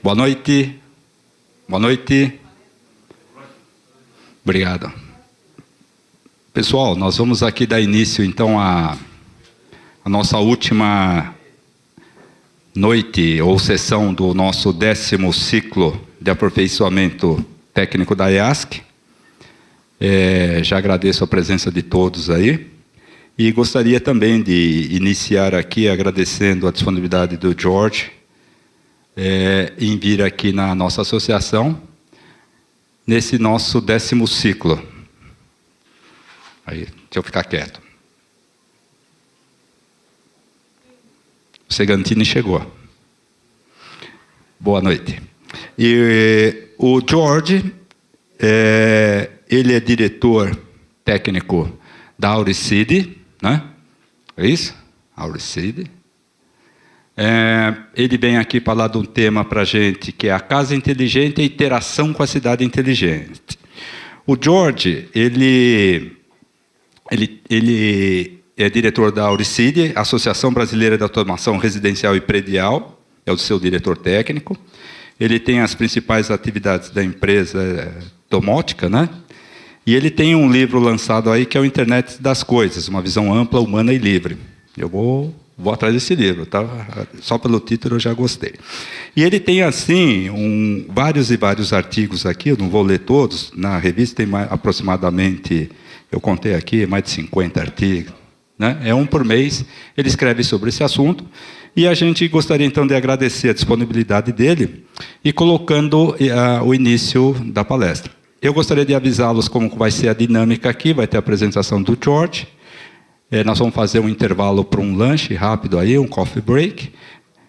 Boa noite. Boa noite. Obrigado. Pessoal, nós vamos aqui dar início, então, à nossa última noite ou sessão do nosso 10º ciclo de aperfeiçoamento técnico da EASC. Já agradeço a presença de todos aí. E gostaria também de iniciar aqui agradecendo a disponibilidade do George em vir aqui na nossa associação, nesse nosso 10º ciclo. Aí, deixa eu ficar quieto. O Segantini chegou. Boa noite. E o George, ele é diretor técnico da Auricide, né? É isso? Auricide. Ele vem aqui falar de um tema para a gente, que é a casa inteligente e a interação com a cidade inteligente. O George, ele é diretor da Auricide, Associação Brasileira de Automação Residencial e Predial, é o seu diretor técnico. Ele tem as principais atividades da empresa domótica, né? E ele tem um livro lançado aí que é o Internet das Coisas, uma visão ampla, humana e livre. Eu vou atrás desse livro, tá? Só pelo título eu já gostei. E ele tem, assim, vários e vários artigos aqui, eu não vou ler todos, na revista tem aproximadamente, eu contei aqui, mais de 50 artigos, né? É um por mês, ele escreve sobre esse assunto, e a gente gostaria, então, de agradecer a disponibilidade dele, e colocando o início da palestra. Eu gostaria de avisá-los como vai ser a dinâmica aqui, vai ter a apresentação do George, nós vamos fazer um intervalo para um lanche rápido aí, um coffee break,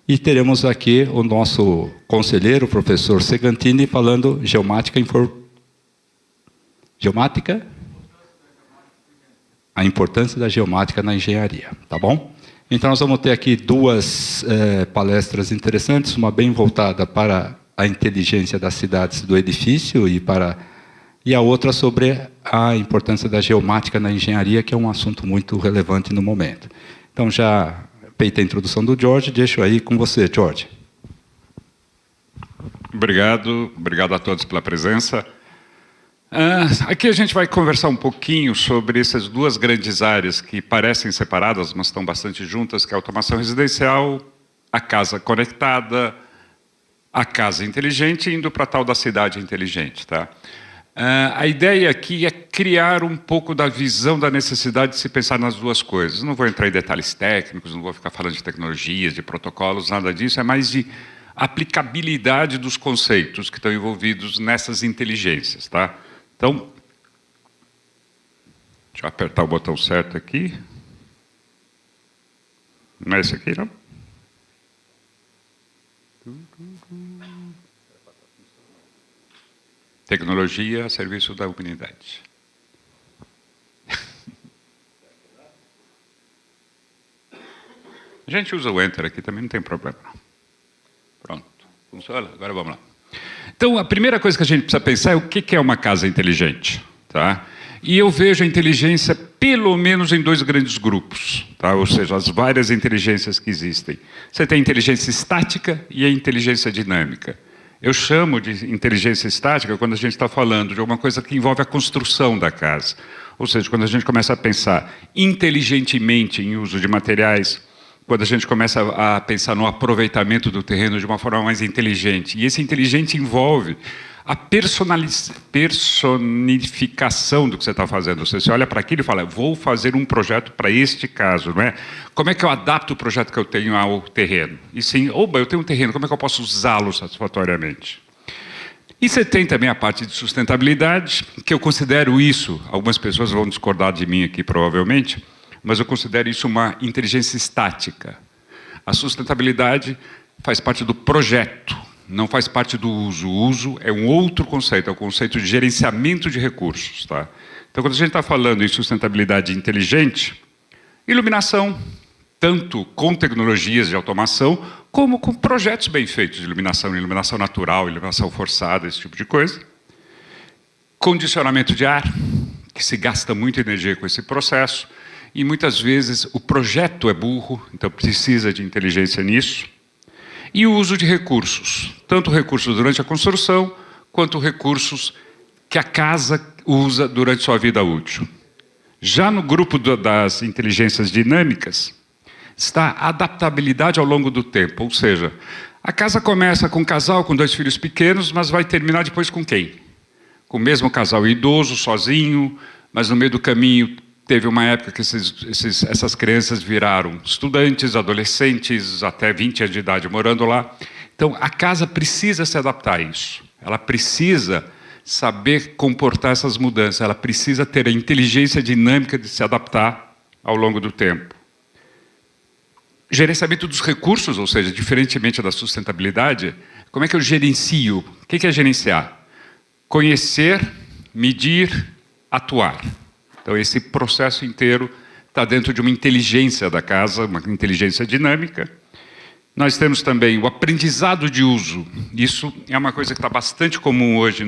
e teremos aqui o nosso conselheiro, o professor Segantini, falando geomática? A importância da geomática na engenharia, tá bom? Então nós vamos ter aqui duas palestras interessantes, uma bem voltada para a inteligência das cidades do edifício e a outra sobre a importância da geomática na engenharia, que é um assunto muito relevante no momento. Então, já feita a introdução do George, deixo aí com você, George. Obrigado a todos pela presença. Aqui a gente vai conversar um pouquinho sobre essas duas grandes áreas que parecem separadas, mas estão bastante juntas, que é a automação residencial, a casa conectada, a casa inteligente, indo para a tal da cidade inteligente, tá? A ideia aqui é criar um pouco da visão da necessidade de se pensar nas duas coisas. Não vou entrar em detalhes técnicos, não vou ficar falando de tecnologias, de protocolos, nada disso, é mais de aplicabilidade dos conceitos que estão envolvidos nessas inteligências, tá? Então, deixa eu apertar o botão certo aqui. Não é esse aqui, não? Tecnologia a serviço da humanidade. A gente usa o Enter aqui também, não tem problema. Pronto, funciona? Agora vamos lá. Então, a primeira coisa que a gente precisa pensar é o que é uma casa inteligente, tá? E eu vejo a inteligência pelo menos em dois grandes grupos, tá? Ou seja, as várias inteligências que existem. Você tem a inteligência estática e a inteligência dinâmica. Eu chamo de inteligência estática quando a gente está falando de alguma coisa que envolve a construção da casa. Ou seja, quando a gente começa a pensar inteligentemente em uso de materiais, quando a gente começa a pensar no aproveitamento do terreno de uma forma mais inteligente. E esse inteligente envolve a personificação do que você está fazendo. Você olha para aquilo e fala, vou fazer um projeto para este caso, não é? Como é que eu adapto o projeto que eu tenho ao terreno? E sim, eu tenho um terreno, como é que eu posso usá-lo satisfatoriamente? E você tem também a parte de sustentabilidade, que eu considero isso, algumas pessoas vão discordar de mim aqui provavelmente, mas eu considero isso uma inteligência estática. A sustentabilidade faz parte do projeto, não faz parte do uso. O uso é um outro conceito, é o conceito de gerenciamento de recursos, tá? Então, quando a gente está falando em sustentabilidade inteligente, iluminação, tanto com tecnologias de automação, como com projetos bem feitos de iluminação natural, iluminação forçada, esse tipo de coisa. Condicionamento de ar, que se gasta muita energia com esse processo, e muitas vezes o projeto é burro, então precisa de inteligência nisso. E o uso de recursos, tanto recursos durante a construção, quanto recursos que a casa usa durante sua vida útil. Já no grupo das inteligências dinâmicas, está a adaptabilidade ao longo do tempo, ou seja, a casa começa com um casal com 2 filhos pequenos, mas vai terminar depois com quem? Com o mesmo casal idoso, sozinho, mas no meio do caminho teve uma época que essas crianças viraram estudantes, adolescentes, até 20 anos de idade morando lá. Então, a casa precisa se adaptar a isso. Ela precisa saber comportar essas mudanças, ela precisa ter a inteligência dinâmica de se adaptar ao longo do tempo. Gerenciamento dos recursos, ou seja, diferentemente da sustentabilidade, como é que eu gerencio? O que é gerenciar? Conhecer, medir, atuar. Então, esse processo inteiro está dentro de uma inteligência da casa, uma inteligência dinâmica. Nós temos também o aprendizado de uso. Isso é uma coisa que está bastante comum hoje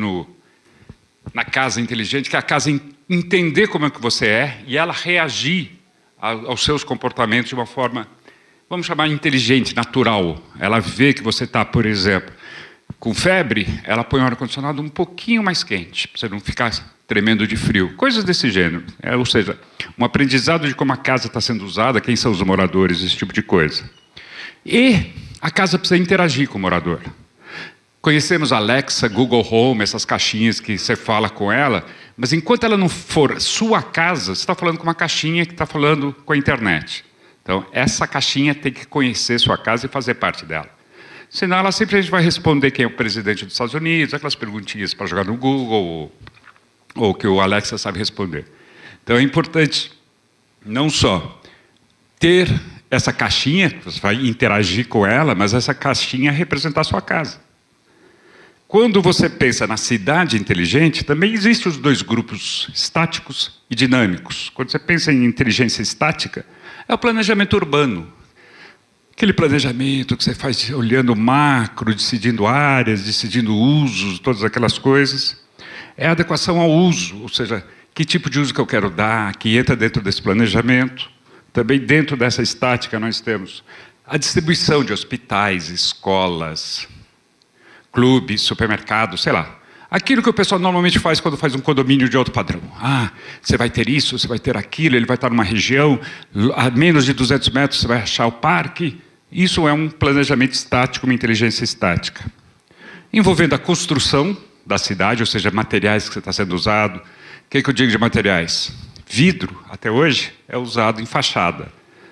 na casa inteligente, que é a casa entender como é que você é e ela reagir aos seus comportamentos de uma forma, vamos chamar inteligente, natural. Ela vê que você está, por exemplo, com febre, ela põe o ar-condicionado um pouquinho mais quente, para você não ficar tremendo de frio. Coisas desse gênero. Ou seja, um aprendizado de como a casa está sendo usada, quem são os moradores, esse tipo de coisa. E a casa precisa interagir com o morador. Conhecemos Alexa, Google Home, essas caixinhas que você fala com ela, mas enquanto ela não for sua casa, você está falando com uma caixinha que está falando com a internet. Então, essa caixinha tem que conhecer sua casa e fazer parte dela. Senão, ela simplesmente vai responder quem é o presidente dos Estados Unidos, aquelas perguntinhas para jogar no Google, ou que o Alexa sabe responder. Então, é importante não só ter essa caixinha, que você vai interagir com ela, mas essa caixinha representar a sua casa. Quando você pensa na cidade inteligente, também existem os 2 grupos, estáticos e dinâmicos. Quando você pensa em inteligência estática, é o planejamento urbano. Aquele planejamento que você faz olhando macro, decidindo áreas, decidindo usos, todas aquelas coisas. É a adequação ao uso, ou seja, que tipo de uso que eu quero dar, que entra dentro desse planejamento. Também dentro dessa estática nós temos a distribuição de hospitais, escolas, clubes, supermercados, sei lá. Aquilo que o pessoal normalmente faz quando faz um condomínio de alto padrão. Você vai ter isso, você vai ter aquilo, ele vai estar numa região, a menos de 200 metros você vai achar o parque. Isso é um planejamento estático, uma inteligência estática. Envolvendo a construção da cidade, ou seja, materiais que está sendo usado. O que eu digo de materiais? Vidro, até hoje, é usado em fachada.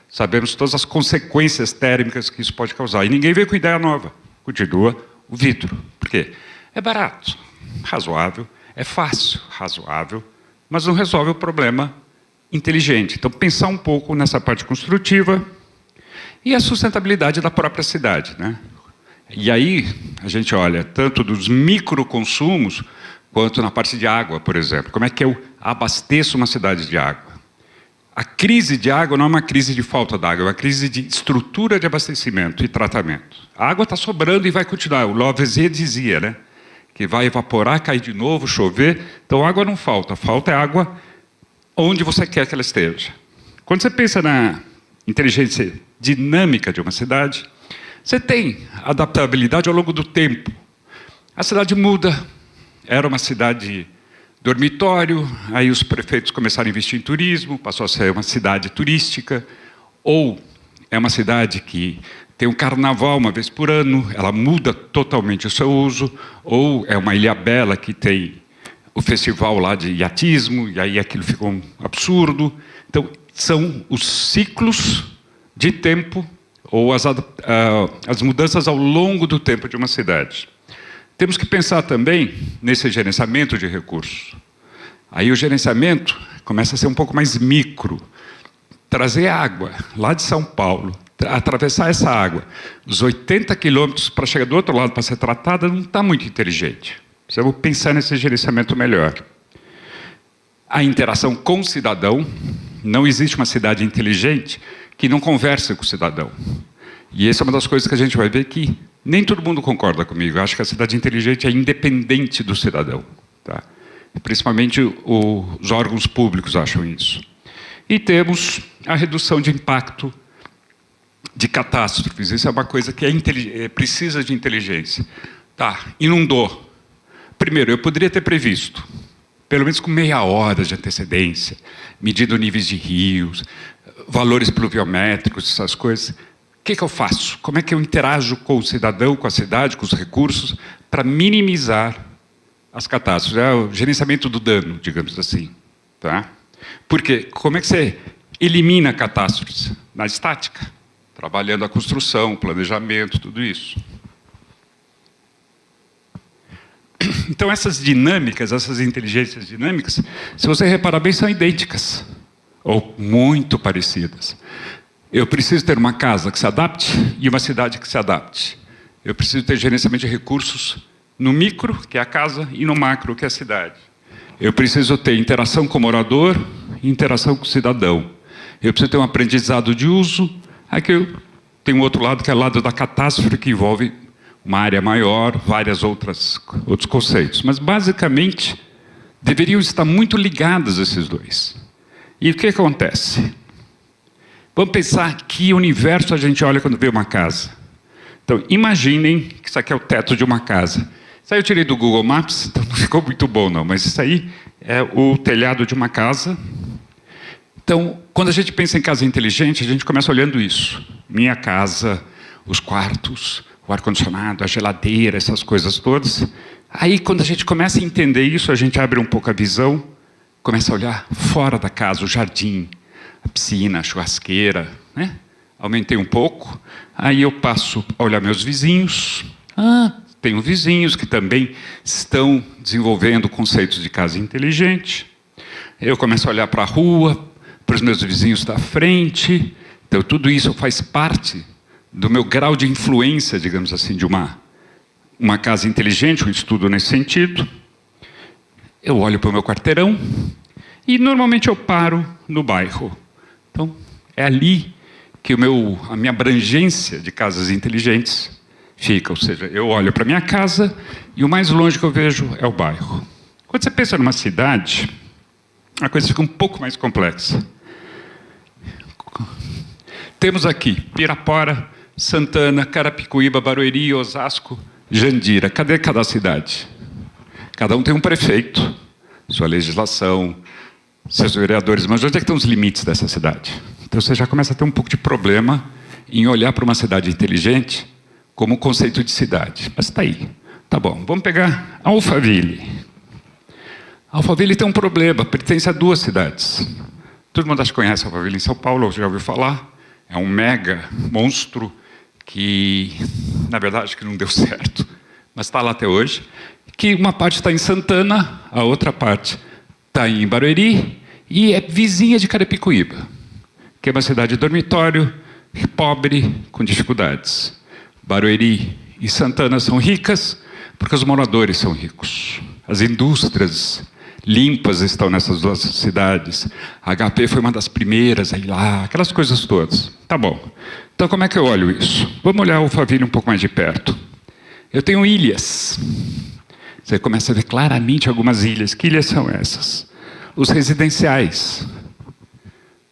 Sabemos todas as consequências térmicas que isso pode causar. E ninguém veio com ideia nova. Continua o vidro. Por quê? É barato, razoável, é fácil, razoável, mas não resolve o problema inteligente. Então, pensar um pouco nessa parte construtiva e a sustentabilidade da própria cidade, né? E aí, a gente olha tanto dos microconsumos, quanto na parte de água, por exemplo. Como é que eu abasteço uma cidade de água? A crise de água não é uma crise de falta d'água, é uma crise de estrutura de abastecimento e tratamento. A água está sobrando e vai continuar. O Lavoisier dizia, né? Que vai evaporar, cair de novo, chover. Então, água não falta. Falta é água onde você quer que ela esteja. Quando você pensa na inteligência dinâmica de uma cidade, você tem adaptabilidade ao longo do tempo. A cidade muda. Era uma cidade dormitório, aí os prefeitos começaram a investir em turismo, passou a ser uma cidade turística, ou é uma cidade que tem um carnaval uma vez por ano, ela muda totalmente o seu uso, ou é uma Ilhabela que tem o festival lá de iatismo, e aí aquilo ficou um absurdo. Então, são os ciclos de tempo, ou as mudanças ao longo do tempo de uma cidade. Temos que pensar também nesse gerenciamento de recursos. Aí o gerenciamento começa a ser um pouco mais micro. Trazer água lá de São Paulo, atravessar essa água, os 80 quilômetros para chegar do outro lado para ser tratada, não está muito inteligente. Precisamos pensar nesse gerenciamento melhor. A interação com o cidadão, não existe uma cidade inteligente que não converse com o cidadão. E essa é uma das coisas que a gente vai ver que nem todo mundo concorda comigo. Eu acho que a cidade inteligente é independente do cidadão. Tá? Principalmente os órgãos públicos acham isso. E temos a redução de impacto de catástrofes. Isso é uma coisa que precisa de inteligência. Tá, inundou. Primeiro, eu poderia ter previsto, pelo menos com meia hora de antecedência, medindo níveis de rios, valores pluviométricos, essas coisas. O que eu faço? Como é que eu interajo com o cidadão, com a cidade, com os recursos, para minimizar as catástrofes? É o gerenciamento do dano, digamos assim. Tá? Porque como é que você elimina catástrofes? Na estática, trabalhando a construção, planejamento, tudo isso. Então, essas dinâmicas, essas inteligências dinâmicas, se você reparar bem, são idênticas, ou muito parecidas. Eu preciso ter uma casa que se adapte e uma cidade que se adapte. Eu preciso ter gerenciamento de recursos no micro, que é a casa, e no macro, que é a cidade. Eu preciso ter interação com o morador e interação com o cidadão. Eu preciso ter um aprendizado de uso. Aqui eu tenho um outro lado, que é o lado da catástrofe, que envolve uma área maior, vários outros conceitos. Mas, basicamente, deveriam estar muito ligados esses dois. E o que acontece? Vamos pensar que universo a gente olha quando vê uma casa. Então, imaginem que isso aqui é o teto de uma casa. Isso aí eu tirei do Google Maps, então não ficou muito bom não, mas isso aí é o telhado de uma casa. Então, quando a gente pensa em casa inteligente, a gente começa olhando isso. Minha casa, os quartos, o ar-condicionado, a geladeira, essas coisas todas. Aí, quando a gente começa a entender isso, a gente abre um pouco a visão, começa a olhar fora da casa, o jardim, a piscina, a churrasqueira, né? Aumentei um pouco. Aí eu passo a olhar meus vizinhos. Tenho vizinhos que também estão desenvolvendo conceitos de casa inteligente. Eu começo a olhar para a rua, para os meus vizinhos da frente. Então, tudo isso faz parte do meu grau de influência, digamos assim, de uma casa inteligente, um estudo nesse sentido. Eu olho para o meu quarteirão e, normalmente, eu paro no bairro. Então, é ali que a minha abrangência de casas inteligentes fica. Ou seja, eu olho para a minha casa e o mais longe que eu vejo é o bairro. Quando você pensa numa cidade, a coisa fica um pouco mais complexa. Temos aqui Pirapora, Santana, Carapicuíba, Barueri, Osasco, Jandira. Cadê cada cidade? Cada um tem um prefeito, sua legislação, seus vereadores. Mas onde é que estão os limites dessa cidade? Então você já começa a ter um pouco de problema em olhar para uma cidade inteligente como um conceito de cidade. Mas está aí. Tá bom, vamos pegar Alphaville. Alphaville tem um problema, pertence a 2 cidades. Todo mundo acho que conhece Alphaville em São Paulo, já ouviu falar. É um mega monstro que, na verdade, que não deu certo, mas está lá até hoje. Que uma parte está em Santana, a outra parte está em Barueri e é vizinha de Carapicuíba, que é uma cidade de dormitório, pobre, com dificuldades. Barueri e Santana são ricas porque os moradores são ricos. As indústrias limpas estão nessas 2 cidades. A HP foi uma das primeiras a ir lá, aquelas coisas todas. Tá bom. Então, como é que eu olho isso? Vamos olhar o Alphaville um pouco mais de perto. Eu tenho ilhas. Você começa a ver claramente algumas ilhas. Que ilhas são essas? Os residenciais.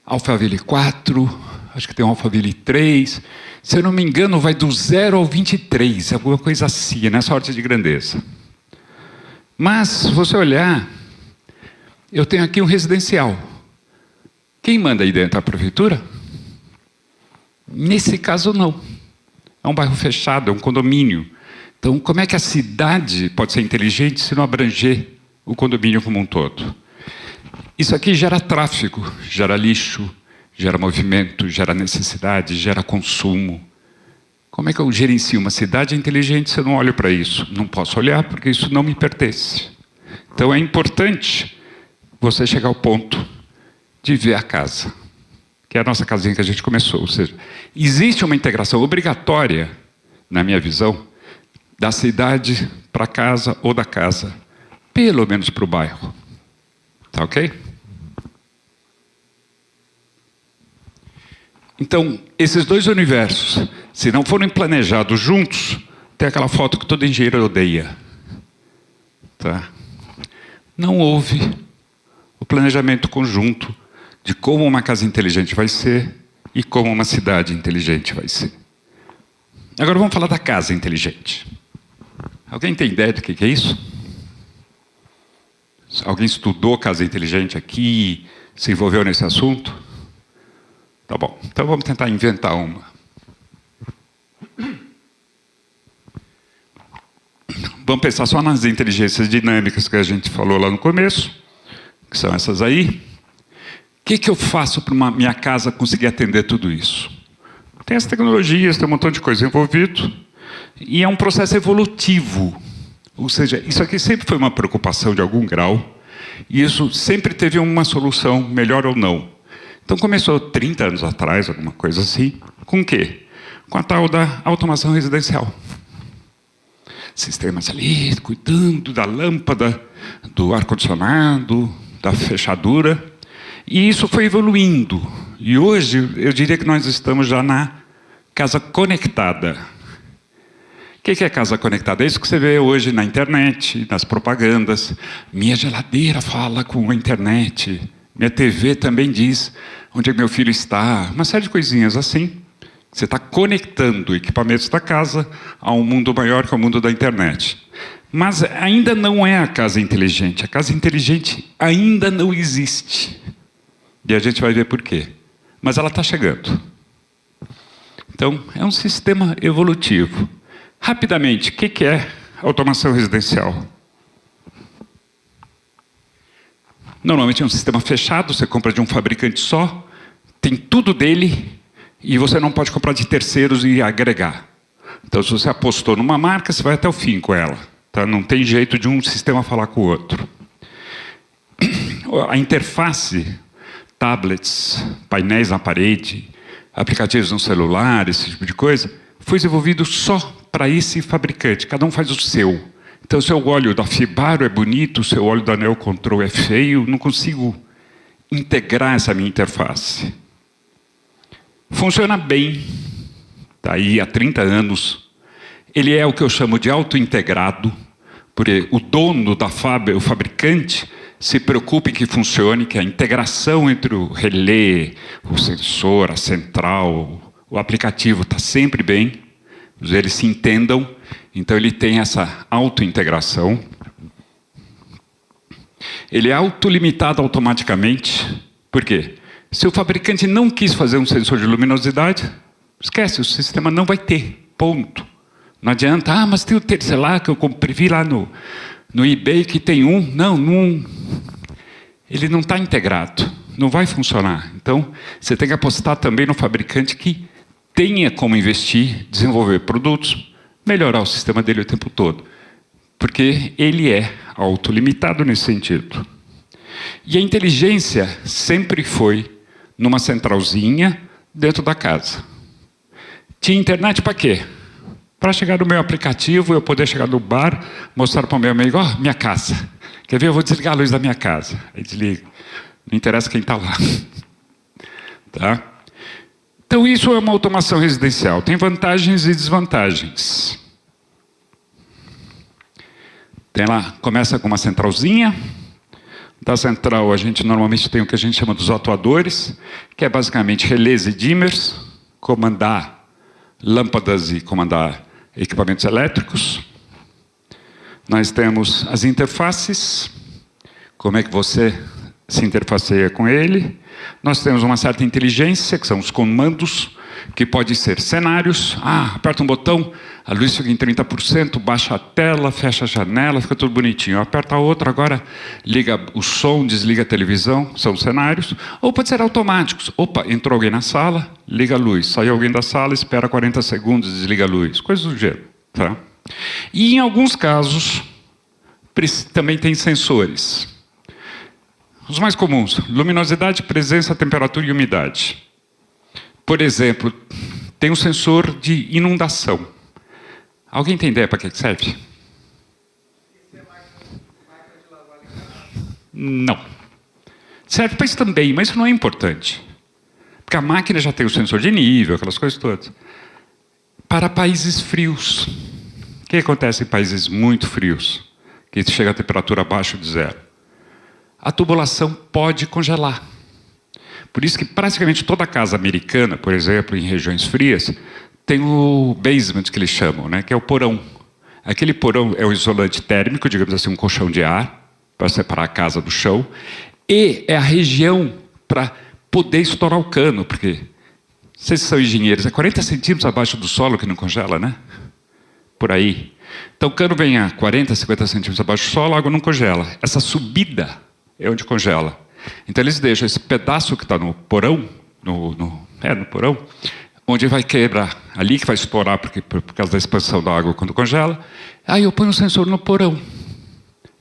Alphaville 4, acho que tem um Alphaville 3. Se eu não me engano, vai do 0 ao 23, alguma coisa assim, nessa ordem de grandeza. Mas, se você olhar, eu tenho aqui um residencial. Quem manda aí dentro? A prefeitura? Nesse caso, não. É um bairro fechado, é um condomínio. Então, como é que a cidade pode ser inteligente se não abranger o condomínio como um todo? Isso aqui gera tráfego, gera lixo, gera movimento, gera necessidade, gera consumo. Como é que eu gerencio uma cidade inteligente se eu não olho para isso? Não posso olhar porque isso não me pertence. Então, é importante você chegar ao ponto de ver a casa, que é a nossa casinha que a gente começou. Ou seja, existe uma integração obrigatória, na minha visão, da cidade para a casa ou da casa, pelo menos para o bairro. Tá ok? Então, esses 2 universos, se não forem planejados juntos, tem aquela foto que todo engenheiro odeia. Tá? Não houve o planejamento conjunto de como uma casa inteligente vai ser e como uma cidade inteligente vai ser. Agora vamos falar da casa inteligente. Alguém tem ideia do que é isso? Alguém estudou casa inteligente aqui, se envolveu nesse assunto? Tá bom, então vamos tentar inventar uma. Vamos pensar só nas inteligências dinâmicas que a gente falou lá no começo, que são essas aí. O que eu faço para minha casa conseguir atender tudo isso? Tem as tecnologias, tem um montão de coisa envolvido, e é um processo evolutivo. Ou seja, isso aqui sempre foi uma preocupação de algum grau, e isso sempre teve uma solução, melhor ou não. Então começou 30 anos atrás, alguma coisa assim, com o quê? Com a tal da automação residencial. Sistemas ali, cuidando da lâmpada, do ar-condicionado, da fechadura. E isso foi evoluindo. E hoje, eu diria que nós estamos já na casa conectada. O que é casa conectada? É isso que você vê hoje na internet, nas propagandas. Minha geladeira fala com a internet. Minha TV também diz onde é que meu filho está. Uma série de coisinhas assim. Você está conectando equipamentos da casa a um mundo maior que é o mundo da internet. Mas ainda não é a casa inteligente. A casa inteligente ainda não existe. E a gente vai ver por quê. Mas ela está chegando. Então, é um sistema evolutivo. Rapidamente, o que é automação residencial? Normalmente é um sistema fechado, você compra de um fabricante só, tem tudo dele, e você não pode comprar de terceiros e agregar. Então, se você apostou numa marca, você vai até o fim com ela. Tá? Não tem jeito de um sistema falar com o outro. A interface, tablets, painéis na parede, aplicativos no celular, esse tipo de coisa, foi desenvolvido só para esse fabricante. Cada um faz o seu. Então, se o óleo da Fibaro é bonito, o seu óleo da Neo Control é feio, não consigo integrar essa minha interface. Funciona bem, está aí há 30 anos. Ele é o que eu chamo de auto-integrado, porque o dono da fábrica, o fabricante, se preocupa em que funcione, que a integração entre o relé, o sensor, a central, o aplicativo está sempre bem, eles se entendam, então ele tem essa auto-integração. Ele é autolimitado automaticamente, por quê? Se o fabricante não quis fazer um sensor de luminosidade, esquece, o sistema não vai ter, ponto. Não adianta, mas tem o terceiro lá que eu vi lá no eBay que tem um. Não, ele não está integrado, não vai funcionar. Então, você tem que apostar também no fabricante que tenha como investir, desenvolver produtos, melhorar o sistema dele o tempo todo. Porque ele é autolimitado nesse sentido. E a inteligência sempre foi numa centralzinha dentro da casa. Tinha internet para quê? Para chegar no meu aplicativo, eu poder chegar no bar, mostrar para o meu amigo, ó, minha casa. Quer ver? Eu vou desligar a luz da minha casa. Aí desliga. Não interessa quem está lá. Tá? Então isso é uma automação residencial. Tem vantagens e desvantagens. Tem lá, começa com uma centralzinha. Da central a gente normalmente tem o que a gente chama dos atuadores, que é basicamente relés e dimmers, comandar lâmpadas e comandar equipamentos elétricos. Nós temos as interfaces, como é que você se interfaceia com ele. Nós temos uma certa inteligência, que são os comandos, que podem ser cenários. Aperta um botão, a luz fica em 30%, baixa a tela, fecha a janela, fica tudo bonitinho. Aperta a outra, agora liga o som, desliga a televisão, são cenários. Ou pode ser automáticos. Opa, entrou alguém na sala, liga a luz. Saiu alguém da sala, espera 40 segundos, desliga a luz. Coisas do gênero. Tá? E em alguns casos, também tem sensores. Os mais comuns, luminosidade, presença, temperatura e umidade. Por exemplo, tem um sensor de inundação. Alguém tem ideia para que serve? Não. Serve para isso também, mas isso não é importante. Porque a máquina já tem o sensor de nível, aquelas coisas todas. Para países frios. O que acontece em países muito frios? Que chega a temperatura abaixo de zero. A tubulação pode congelar. Por isso que praticamente toda casa americana, por exemplo, em regiões frias, tem o basement, que eles chamam, né? Que é o porão. Aquele porão é o isolante térmico, digamos assim, um colchão de ar, para separar a casa do chão, e é a região para poder estourar o cano, porque vocês são engenheiros, é 40 centímetros abaixo do solo que não congela, né? Por aí. Então o cano vem a 40, 50 centímetros abaixo do solo, a água não congela. Essa subida é onde congela. Então eles deixam esse pedaço que está no porão, no porão, onde vai quebrar, ali que vai estourar, porque, por causa da expansão da água quando congela. Aí eu ponho um sensor no porão,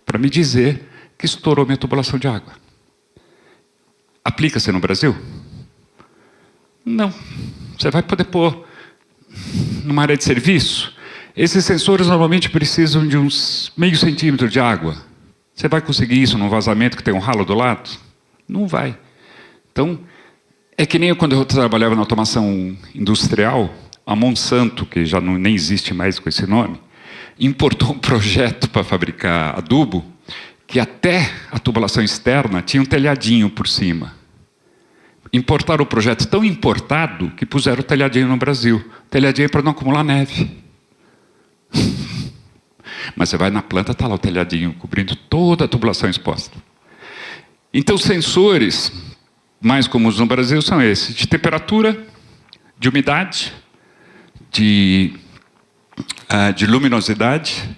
para me dizer que estourou minha tubulação de água. Aplica-se no Brasil? Não. Você vai poder pôr numa área de serviço. Esses sensores normalmente precisam de uns meio centímetro de água. Você vai conseguir isso num vazamento que tem um ralo do lado? Não vai. Então, é que nem quando eu trabalhava na automação industrial, a Monsanto, que já nem existe mais com esse nome, importou um projeto para fabricar adubo que até a tubulação externa tinha um telhadinho por cima. Importaram o projeto tão importado que puseram o telhadinho no Brasil. O telhadinho é para não acumular neve. Mas você vai na planta, está lá o telhadinho cobrindo toda a tubulação exposta. Então, sensores mais comuns no Brasil são esses: de temperatura, de umidade, de luminosidade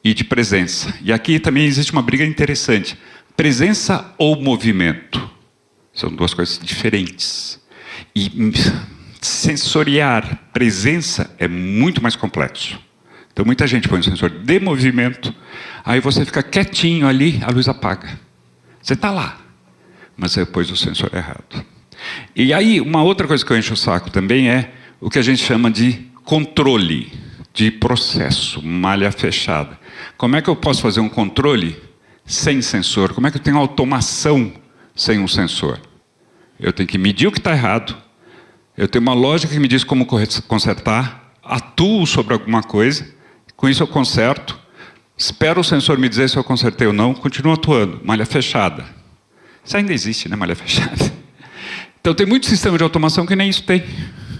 e de presença. E aqui também existe uma briga interessante. Presença ou movimento? São duas coisas diferentes. E sensoriar presença é muito mais complexo. Então, muita gente põe um sensor de movimento, aí você fica quietinho ali, a luz apaga. Você está lá, mas você pôs o sensor errado. E aí, uma outra coisa que eu encho o saco também é o que a gente chama de controle de processo, malha fechada. Como é que eu posso fazer um controle sem sensor? Como é que eu tenho automação sem um sensor? Eu tenho que medir o que está errado, eu tenho uma lógica que me diz como consertar, atuo sobre alguma coisa, com isso eu conserto, espero o sensor me dizer se eu consertei ou não, continuo atuando. Malha fechada. Isso ainda existe, né, malha fechada? Então tem muito sistema de automação que nem isso tem.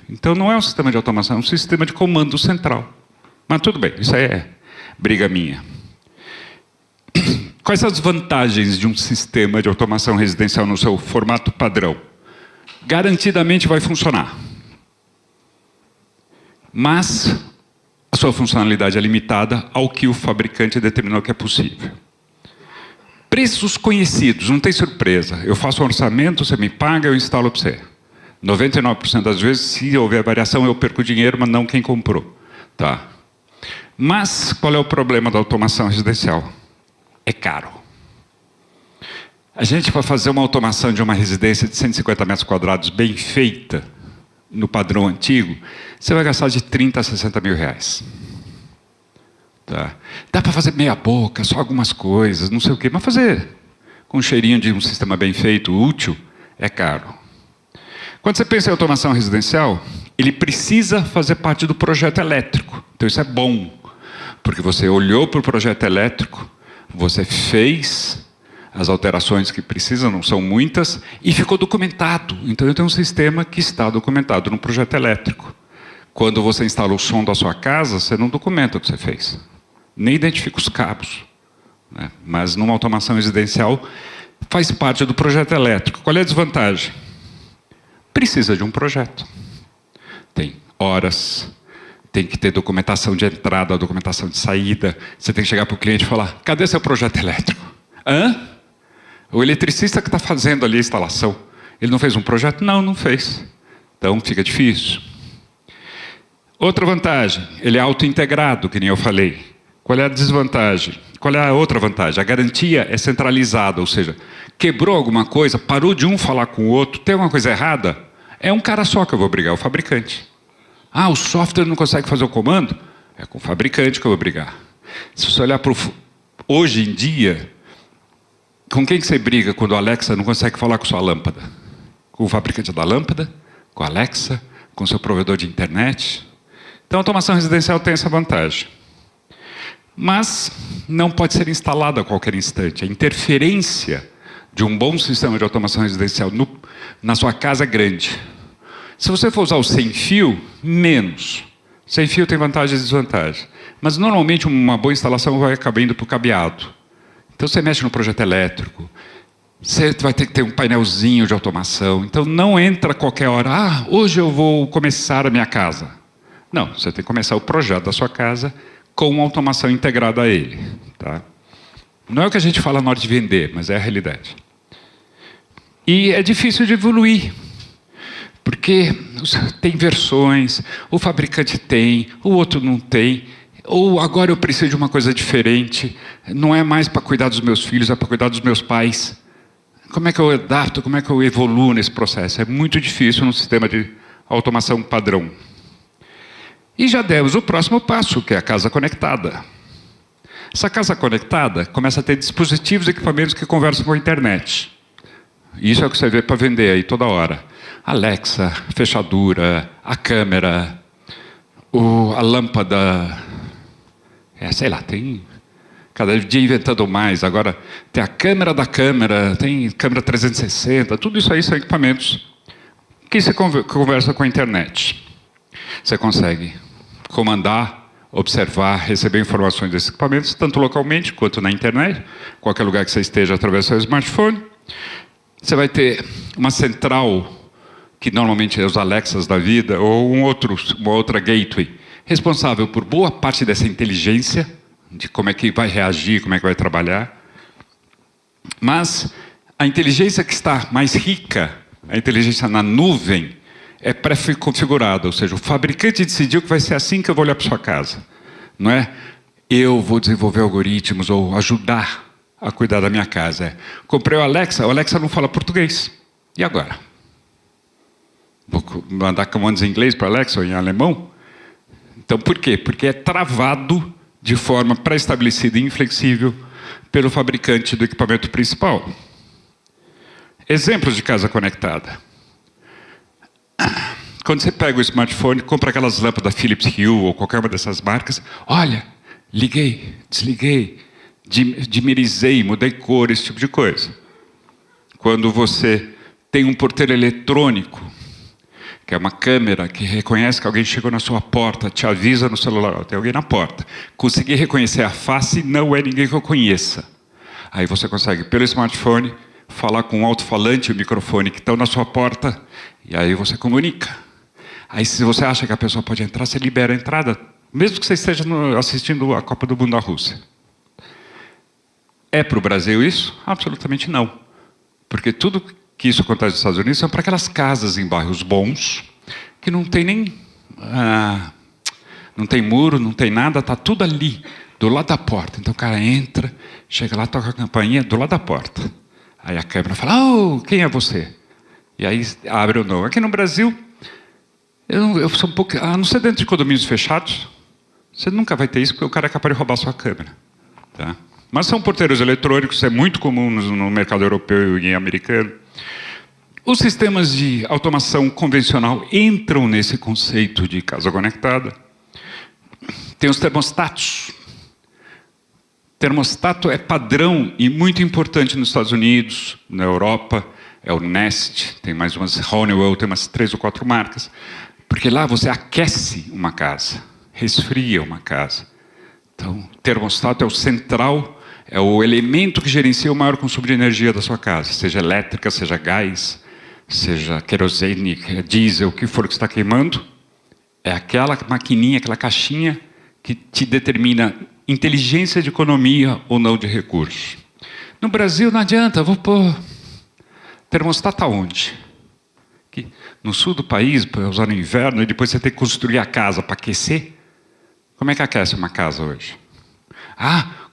Então não é um sistema de automação, é um sistema de comando central. Mas tudo bem, isso aí é briga minha. Quais são as vantagens de um sistema de automação residencial no seu formato padrão? Garantidamente vai funcionar. Mas a sua funcionalidade é limitada ao que o fabricante determinou que é possível. Preços conhecidos, não tem surpresa. Eu faço um orçamento, você me paga, eu instalo para você. 99% das vezes, se houver variação, eu perco dinheiro, mas não quem comprou. Tá. Mas qual é o problema da automação residencial? É caro. A gente, para fazer uma automação de uma residência de 150 metros quadrados bem feita, no padrão antigo, você vai gastar de 30 a 60 mil reais. Tá. Dá para fazer meia boca, só algumas coisas, não sei o quê, mas fazer com um cheirinho de um sistema bem feito, útil, é caro. Quando você pensa em automação residencial, ele precisa fazer parte do projeto elétrico. Então isso é bom, porque você olhou para o projeto elétrico, você fez as alterações que precisam, não são muitas, e ficou documentado. Então eu tenho um sistema que está documentado no projeto elétrico. Quando você instala o som da sua casa, você não documenta o que você fez. Nem identifica os cabos. Né? Mas numa automação residencial, faz parte do projeto elétrico. Qual é a desvantagem? Precisa de um projeto. Tem horas, tem que ter documentação de entrada, documentação de saída. Você tem que chegar para o cliente e falar: cadê seu projeto elétrico? Hã? O eletricista que está fazendo ali a instalação, ele não fez um projeto? Não, não fez. Então fica difícil. Outra vantagem, ele é auto-integrado, que nem eu falei. Qual é a desvantagem? Qual é a outra vantagem? A garantia é centralizada, ou seja, quebrou alguma coisa, parou de um falar com o outro, tem alguma coisa errada, é um cara só que eu vou brigar, o fabricante. Ah, o software não consegue fazer o comando? É com o fabricante que eu vou brigar. Se você olhar para hoje em dia, com quem que você briga quando a Alexa não consegue falar com sua lâmpada? Com o fabricante da lâmpada? Com a Alexa? Com o seu provedor de internet? Então a automação residencial tem essa vantagem. Mas não pode ser instalada a qualquer instante. A interferência de um bom sistema de automação residencial na sua casa grande. Se você for usar o sem fio, menos. Sem fio tem vantagens e desvantagens. Mas normalmente uma boa instalação vai acabar indo para o cabeado. Então você mexe no projeto elétrico, você vai ter que ter um painelzinho de automação. Então não entra a qualquer hora, hoje eu vou começar a minha casa. Não, você tem que começar o projeto da sua casa com uma automação integrada a ele. Tá? Não é o que a gente fala na hora de vender, mas é a realidade. E é difícil de evoluir. Porque tem versões, o fabricante tem, o outro não tem, ou agora eu preciso de uma coisa diferente, não é mais para cuidar dos meus filhos, é para cuidar dos meus pais. Como é que eu adapto, como é que eu evoluo nesse processo? É muito difícil num sistema de automação padrão. E já demos o próximo passo, que é a casa conectada. Essa casa conectada começa a ter dispositivos e equipamentos que conversam com a internet. Isso é o que você vê para vender aí toda hora. Alexa, fechadura, a câmera, a lâmpada, sei lá, tem cada dia inventando mais. Agora tem a câmera da câmera, tem câmera 360, tudo isso aí são equipamentos que se conversa com a internet. Você consegue comandar, observar, receber informações desses equipamentos, tanto localmente quanto na internet, qualquer lugar que você esteja através do seu smartphone. Você vai ter uma central, que normalmente é os Alexas da vida, ou uma outra gateway, responsável por boa parte dessa inteligência, de como é que vai reagir, como é que vai trabalhar. Mas a inteligência que está mais rica, a inteligência na nuvem, é pré-configurada, ou seja, o fabricante decidiu que vai ser assim que eu vou olhar para sua casa. Não é eu vou desenvolver algoritmos ou ajudar a cuidar da minha casa. Comprei o Alexa não fala português. E agora? Vou mandar comandos em inglês para o Alexa ou em alemão? Então, por quê? Porque é travado de forma pré-estabelecida e inflexível pelo fabricante do equipamento principal. Exemplos de casa conectada. Quando você pega o smartphone, compra aquelas lâmpadas Philips Hue ou qualquer uma dessas marcas, olha, liguei, desliguei, dimerizei, mudei cor, esse tipo de coisa. Quando você tem um porteiro eletrônico, que é uma câmera que reconhece que alguém chegou na sua porta, te avisa no celular, tem alguém na porta. Conseguir reconhecer a face não é ninguém que eu conheça. Aí você consegue, pelo smartphone, falar com o alto-falante e o microfone que estão na sua porta, e aí você comunica. Aí se você acha que a pessoa pode entrar, você libera a entrada, mesmo que você esteja assistindo a Copa do Mundo da Rússia. É para o Brasil isso? Absolutamente não. Porque tudo que isso acontece nos Estados Unidos são para aquelas casas em bairros bons, que não tem nem... não tem muro, não tem nada, está tudo ali, do lado da porta. Então o cara entra, chega lá, toca a campainha do lado da porta. Aí a câmera fala, quem é você? E aí abre ou não. Aqui no Brasil, eu sou um pouco... A não ser dentro de condomínios fechados, você nunca vai ter isso, porque o cara é capaz de roubar a sua câmera. Tá? Mas são porteiros eletrônicos, isso é muito comum no mercado europeu e americano. Os sistemas de automação convencional entram nesse conceito de casa conectada. Tem os termostatos. Termostato é padrão e muito importante nos Estados Unidos, na Europa, é o Nest, tem mais umas Honeywell, tem umas 3 ou 4 marcas, porque lá você aquece uma casa, resfria uma casa. Então, o termostato é o central, é o elemento que gerencia o maior consumo de energia da sua casa, seja elétrica, seja gás, seja querosene, diesel, o que for que está queimando, é aquela maquininha, aquela caixinha que te determina inteligência de economia ou não de recursos. No Brasil não adianta, vou pôr termostato aonde? Aqui, no sul do país, para usar no inverno, e depois você tem que construir a casa para aquecer. Como é que aquece uma casa hoje?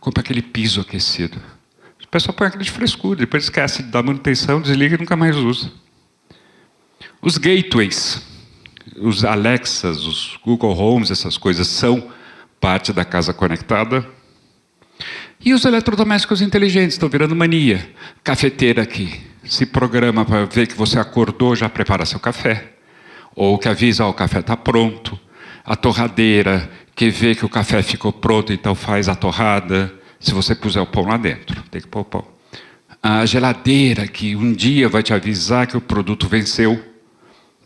Compra aquele piso aquecido. O pessoal põe aquele de frescura, depois esquece da manutenção, desliga e nunca mais usa. Os gateways, os Alexas, os Google Homes, essas coisas são parte da casa conectada. E os eletrodomésticos inteligentes estão virando mania. Cafeteira que se programa para ver que você acordou, já prepara seu café. Ou que avisa, o café está pronto. A torradeira que vê que o café ficou pronto, então faz a torrada. Se você puser o pão lá dentro, tem que pôr o pão. A geladeira que um dia vai te avisar que o produto venceu.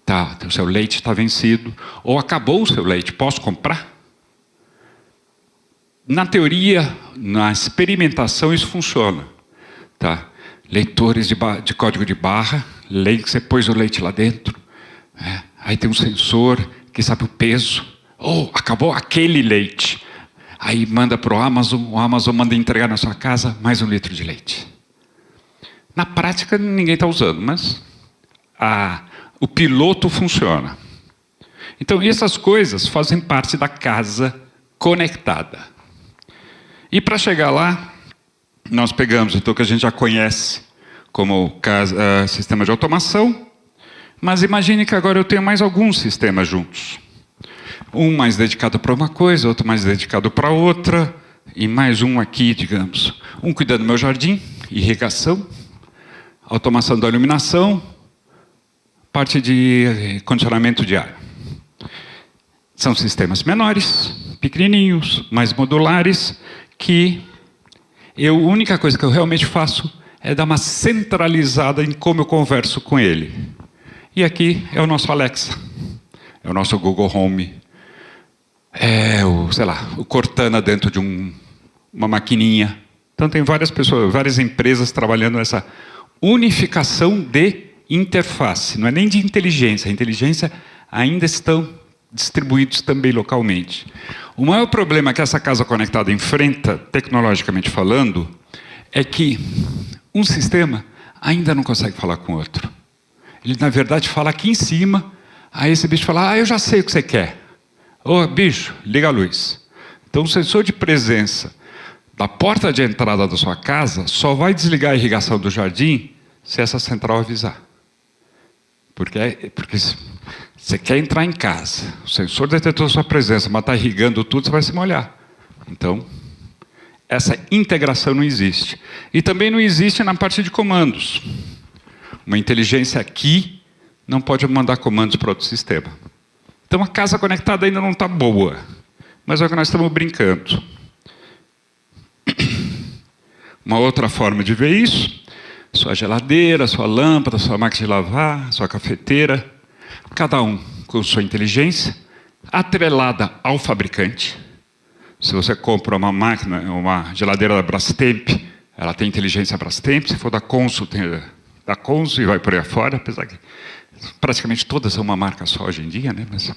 Tá, o seu leite está vencido. Ou acabou o seu leite, posso comprar? Na teoria, na experimentação, isso funciona. Tá? Leitores de código de barra, você pôs o leite lá dentro. Aí tem um sensor que sabe o peso. Acabou aquele leite. Aí manda para o Amazon manda entregar na sua casa mais 1 litro de leite. Na prática, ninguém está usando, mas o piloto funciona. Então, essas coisas fazem parte da casa conectada. E para chegar lá, nós pegamos então o que a gente já conhece como sistema de automação, mas imagine que agora eu tenho mais alguns sistemas juntos. Um mais dedicado para uma coisa, outro mais dedicado para outra, e mais um aqui, digamos. Um cuidando do meu jardim, irrigação, automação da iluminação, parte de condicionamento de ar. São sistemas menores, pequenininhos, mais modulares, que a única coisa que eu realmente faço é dar uma centralizada em como eu converso com ele. E aqui é o nosso Alexa, é o nosso Google Home, o Cortana dentro de uma maquininha. Então tem várias pessoas, várias empresas trabalhando nessa unificação de interface. Não é nem de inteligência. A inteligência ainda estão distribuídos também localmente. O maior problema que essa casa conectada enfrenta, tecnologicamente falando, é que um sistema ainda não consegue falar com o outro. Ele, na verdade, fala aqui em cima, aí esse bicho fala, eu já sei o que você quer. Bicho, liga a luz. Então, o sensor de presença da porta de entrada da sua casa só vai desligar a irrigação do jardim se essa central avisar. Porque você quer entrar em casa, o sensor detectou a sua presença, mas está irrigando tudo, você vai se molhar. Então, essa integração não existe. E também não existe na parte de comandos. Uma inteligência aqui não pode mandar comandos para outro sistema. Então, a casa conectada ainda não está boa. Mas é o que nós estamos brincando. Uma outra forma de ver isso, sua geladeira, sua lâmpada, sua máquina de lavar, sua cafeteira, cada um com sua inteligência, atrelada ao fabricante. Se você compra uma máquina, uma geladeira da Brastemp, ela tem inteligência Brastemp. Se for da Consul, tem da Consul e vai por aí afora, apesar que praticamente todas são uma marca só hoje em dia, né? Mas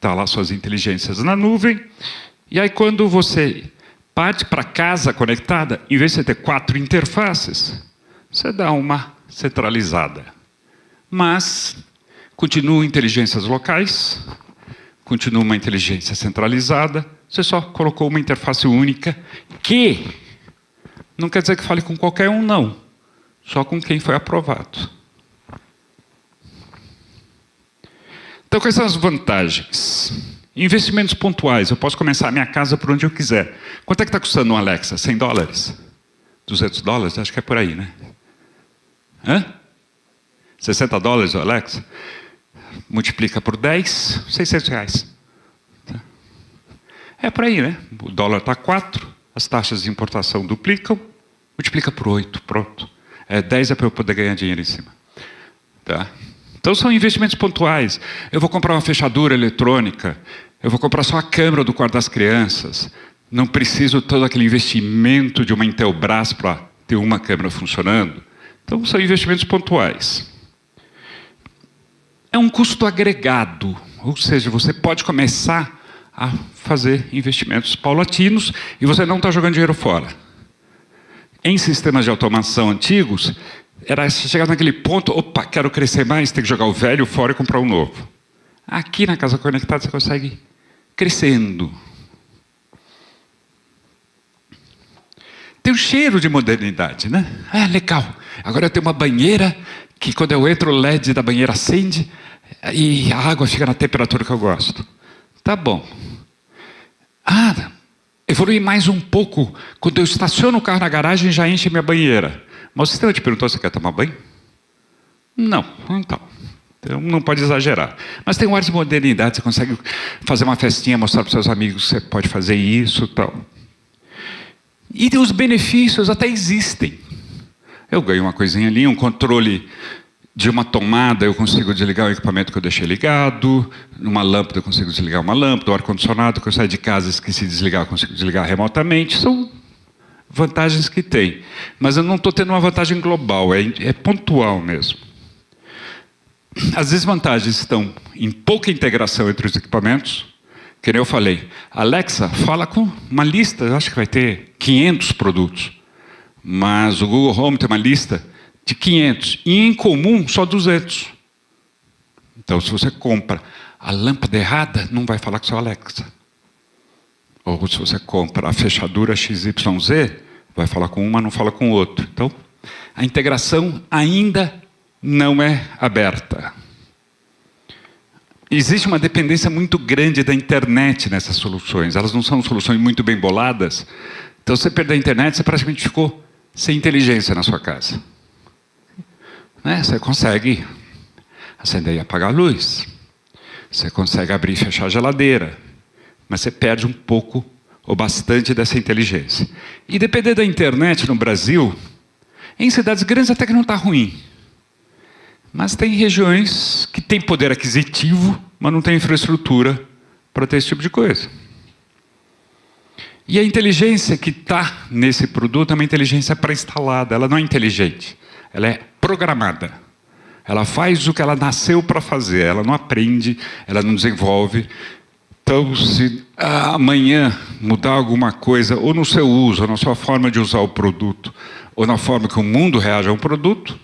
tá lá suas inteligências na nuvem. E aí quando você parte para casa conectada, em vez de você ter 4 interfaces, você dá uma centralizada. Mas continuam inteligências locais, continua uma inteligência centralizada, você só colocou uma interface única, que não quer dizer que fale com qualquer um, não. Só com quem foi aprovado. Então, quais são as vantagens? Investimentos pontuais. Eu posso começar a minha casa por onde eu quiser. Quanto é que está custando um Alexa? $100? $200? Acho que é por aí, né? $60 o Alexa? Multiplica por 10, R$600. É por aí, né? O dólar está 4, as taxas de importação duplicam, multiplica por 8, pronto. 10 é para eu poder ganhar dinheiro em cima. Tá? Então são investimentos pontuais. Eu vou comprar uma fechadura eletrônica, eu vou comprar só a câmera do quarto das crianças. Não preciso todo aquele investimento de uma Intelbras para ter uma câmera funcionando. Então são investimentos pontuais. É um custo agregado, ou seja, você pode começar a fazer investimentos paulatinos e você não está jogando dinheiro fora. Em sistemas de automação antigos, era chegar naquele ponto, opa, quero crescer mais, tem que jogar o velho fora e comprar um novo. Aqui na casa conectada você consegue ir crescendo. Tem um cheiro de modernidade, né? Legal. Agora eu tenho uma banheira que quando eu entro o LED da banheira acende e a água fica na temperatura que eu gosto. Tá bom. Evolui mais um pouco. Quando eu estaciono o carro na garagem, já enche minha banheira. Mas o sistema te perguntou se você quer tomar banho? Não. Então não pode exagerar. Mas tem um ar de modernidade, você consegue fazer uma festinha, mostrar para os seus amigos que você pode fazer isso e tal. E os benefícios até existem. Eu ganho uma coisinha ali, um controle de uma tomada, eu consigo desligar o equipamento que eu deixei ligado, numa lâmpada eu consigo desligar uma lâmpada, o ar-condicionado que eu saio de casa esqueci de desligar, eu consigo desligar remotamente. São vantagens que tem. Mas eu não estou tendo uma vantagem global, é pontual mesmo. As desvantagens estão em pouca integração entre os equipamentos. Que nem eu falei, Alexa fala com uma lista, eu acho que vai ter 500 produtos. Mas o Google Home tem uma lista de 500, e em comum só 200. Então, se você compra a lâmpada errada, não vai falar com o seu Alexa. Ou se você compra a fechadura XYZ, vai falar com um, mas não fala com o outro. Então, a integração ainda não é aberta. Existe uma dependência muito grande da internet nessas soluções. Elas não são soluções muito bem boladas. Então, se você perder a internet, você praticamente ficou sem inteligência na sua casa. Você consegue acender e apagar a luz. Você consegue abrir e fechar a geladeira. Mas você perde um pouco ou bastante dessa inteligência. E depender da internet no Brasil, em cidades grandes até que não está ruim. Mas tem regiões que têm poder aquisitivo, mas não tem infraestrutura para ter esse tipo de coisa. E a inteligência que está nesse produto é uma inteligência pré-instalada. Ela não é inteligente. Ela é programada. Ela faz o que ela nasceu para fazer. Ela não aprende, ela não desenvolve. Então, se amanhã mudar alguma coisa, ou no seu uso, ou na sua forma de usar o produto, ou na forma que o mundo reage a um produto,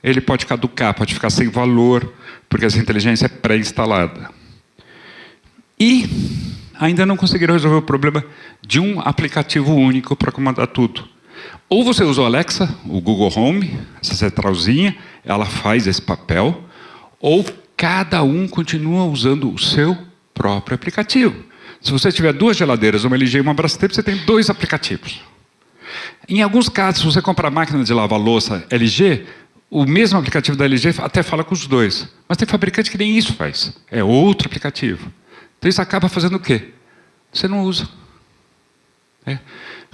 ele pode caducar, pode ficar sem valor, porque essa inteligência é pré-instalada. E ainda não conseguiram resolver o problema de um aplicativo único para comandar tudo. Ou você usa o Alexa, o Google Home, essa centralzinha, ela faz esse papel, ou cada um continua usando o seu próprio aplicativo. Se você tiver 2 geladeiras, uma LG e uma Brastemp, você tem 2 aplicativos. Em alguns casos, se você comprar a máquina de lavar louça LG, o mesmo aplicativo da LG até fala com os 2. Mas tem fabricante que nem isso faz. É outro aplicativo. Então isso acaba fazendo o quê? Você não usa.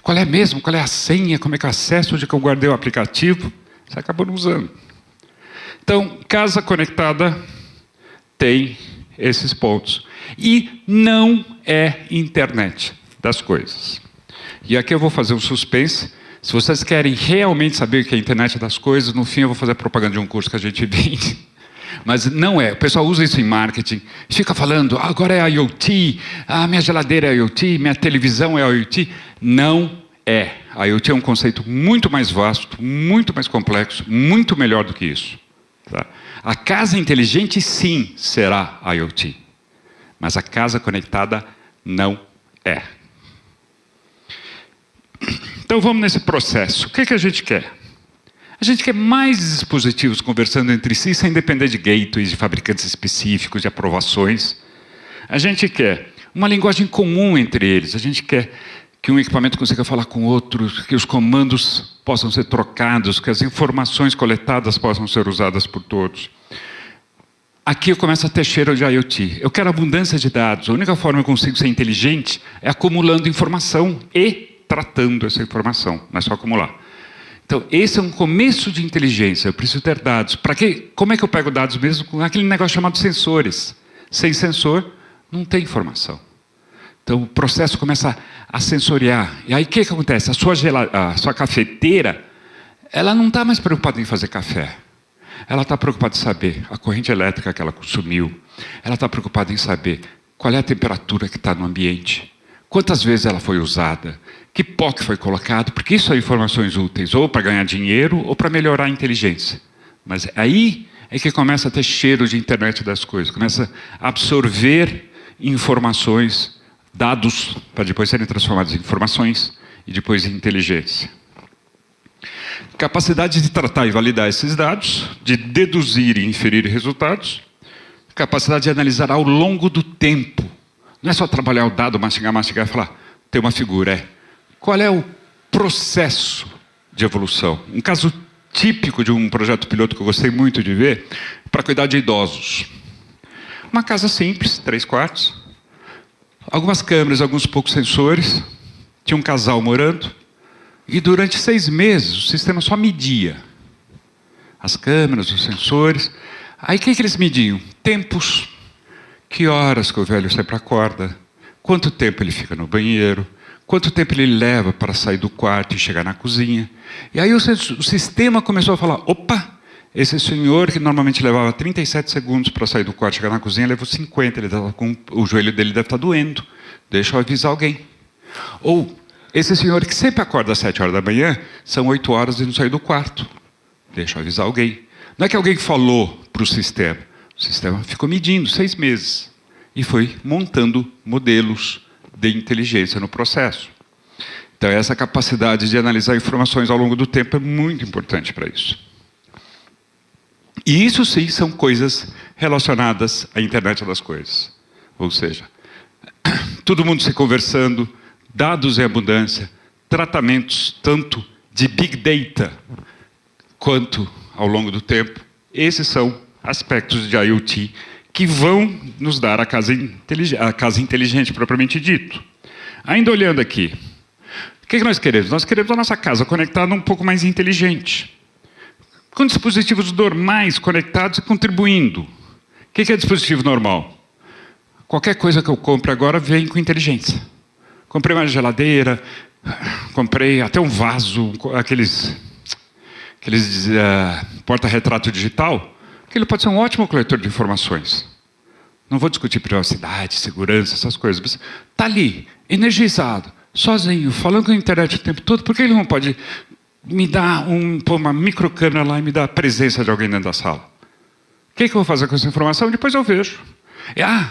Qual é mesmo? Qual é a senha? Como é que eu acesso? Onde que eu guardei o aplicativo? Você acabou não usando. Então, casa conectada tem esses pontos. E não é internet das coisas. E aqui eu vou fazer um suspense. Se vocês querem realmente saber o que é a internet das coisas, no fim eu vou fazer propaganda de um curso que a gente vende. Mas não é. O pessoal usa isso em marketing. Fica falando, agora é IoT, minha geladeira é IoT, minha televisão é IoT. Não é. A IoT é um conceito muito mais vasto, muito mais complexo, muito melhor do que isso. Tá? A casa inteligente, sim, será IoT. Mas a casa conectada não é. Então vamos nesse processo. O que a gente quer? A gente quer mais dispositivos conversando entre si sem depender de gateways, de fabricantes específicos, de aprovações. A gente quer uma linguagem comum entre eles. A gente quer que um equipamento consiga falar com outro, que os comandos possam ser trocados, que as informações coletadas possam ser usadas por todos. Aqui eu começo a ter cheiro de IoT. Eu quero abundância de dados. A única forma que eu consigo ser inteligente é acumulando informação e tratando essa informação. Não é só acumular. Então, esse é um começo de inteligência. Eu preciso ter dados. Para quê? Como é que eu pego dados mesmo? Com aquele negócio chamado sensores. Sem sensor, não tem informação. Então, o processo começa a sensoriar. E aí, o que acontece? A sua cafeteira, ela não está mais preocupada em fazer café. Ela está preocupada em saber a corrente elétrica que ela consumiu. Ela está preocupada em saber qual é a temperatura que está no ambiente. Quantas vezes ela foi usada? Que pó que foi colocado? Porque isso são informações úteis, ou para ganhar dinheiro, ou para melhorar a inteligência. Mas aí é que começa a ter cheiro de internet das coisas. Começa a absorver informações, dados, para depois serem transformados em informações e depois em inteligência. Capacidade de tratar e validar esses dados, de deduzir e inferir resultados. Capacidade de analisar ao longo do tempo. Não é só trabalhar o dado, mastigar e falar, tem uma figura. Qual é o processo de evolução? Um caso típico de um projeto piloto que eu gostei muito de ver, para cuidar de idosos. Uma casa simples, 3 quartos, algumas câmeras, alguns poucos sensores, tinha um casal morando, E durante 6 meses, o sistema só media as câmeras, os sensores. Aí o que eles mediam? Tempos. Que horas que o velho sempre acorda? Quanto tempo ele fica no banheiro? Quanto tempo ele leva para sair do quarto e chegar na cozinha? E aí o sistema começou a falar, opa, esse senhor que normalmente levava 37 segundos para sair do quarto e chegar na cozinha, levou 50, o joelho dele deve estar doendo. Deixa eu avisar alguém. Ou, esse senhor que sempre acorda às 7 horas da manhã, são 8 horas e não saiu do quarto. Deixa eu avisar alguém. Não é que alguém falou para o sistema ficou medindo 6 meses e foi montando modelos de inteligência no processo. Então, essa capacidade de analisar informações ao longo do tempo é muito importante para isso. E isso sim são coisas relacionadas à internet das coisas. Ou seja, todo mundo se conversando, dados em abundância, tratamentos tanto de Big Data quanto ao longo do tempo. Esses são aspectos de IoT que vão nos dar a casa inteligente propriamente dito. Ainda olhando aqui, o que nós queremos? Nós queremos a nossa casa conectada um pouco mais inteligente, com dispositivos normais conectados e contribuindo. O que é dispositivo normal? Qualquer coisa que eu compre agora vem com inteligência. Comprei uma geladeira, comprei até um vaso, aqueles porta-retrato digital. Aquilo pode ser um ótimo coletor de informações. Não vou discutir privacidade, segurança, essas coisas. Mas está ali, energizado, sozinho, falando com a internet o tempo todo. Por que ele não pode me dar uma microcâmera lá e me dar a presença de alguém dentro da sala? O que eu vou fazer com essa informação? Depois eu vejo.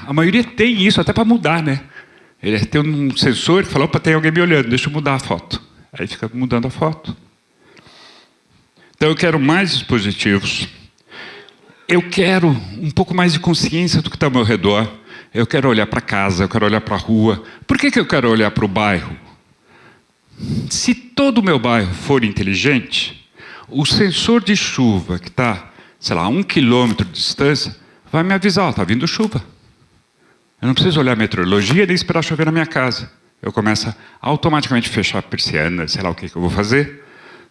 A maioria tem isso, até para mudar, né? Ele tem um sensor que fala, opa, tem alguém me olhando, deixa eu mudar a foto. Aí fica mudando a foto. Então eu quero mais dispositivos. Eu quero um pouco mais de consciência do que está ao meu redor. Eu quero olhar para casa, eu quero olhar para a rua. Por que eu quero olhar para o bairro? Se todo o meu bairro for inteligente, o sensor de chuva que está, sei lá, a 1 quilômetro de distância, vai me avisar, está vindo chuva. Eu não preciso olhar a meteorologia nem esperar chover na minha casa. Eu começo a automaticamente fechar a persiana, sei lá o que eu vou fazer.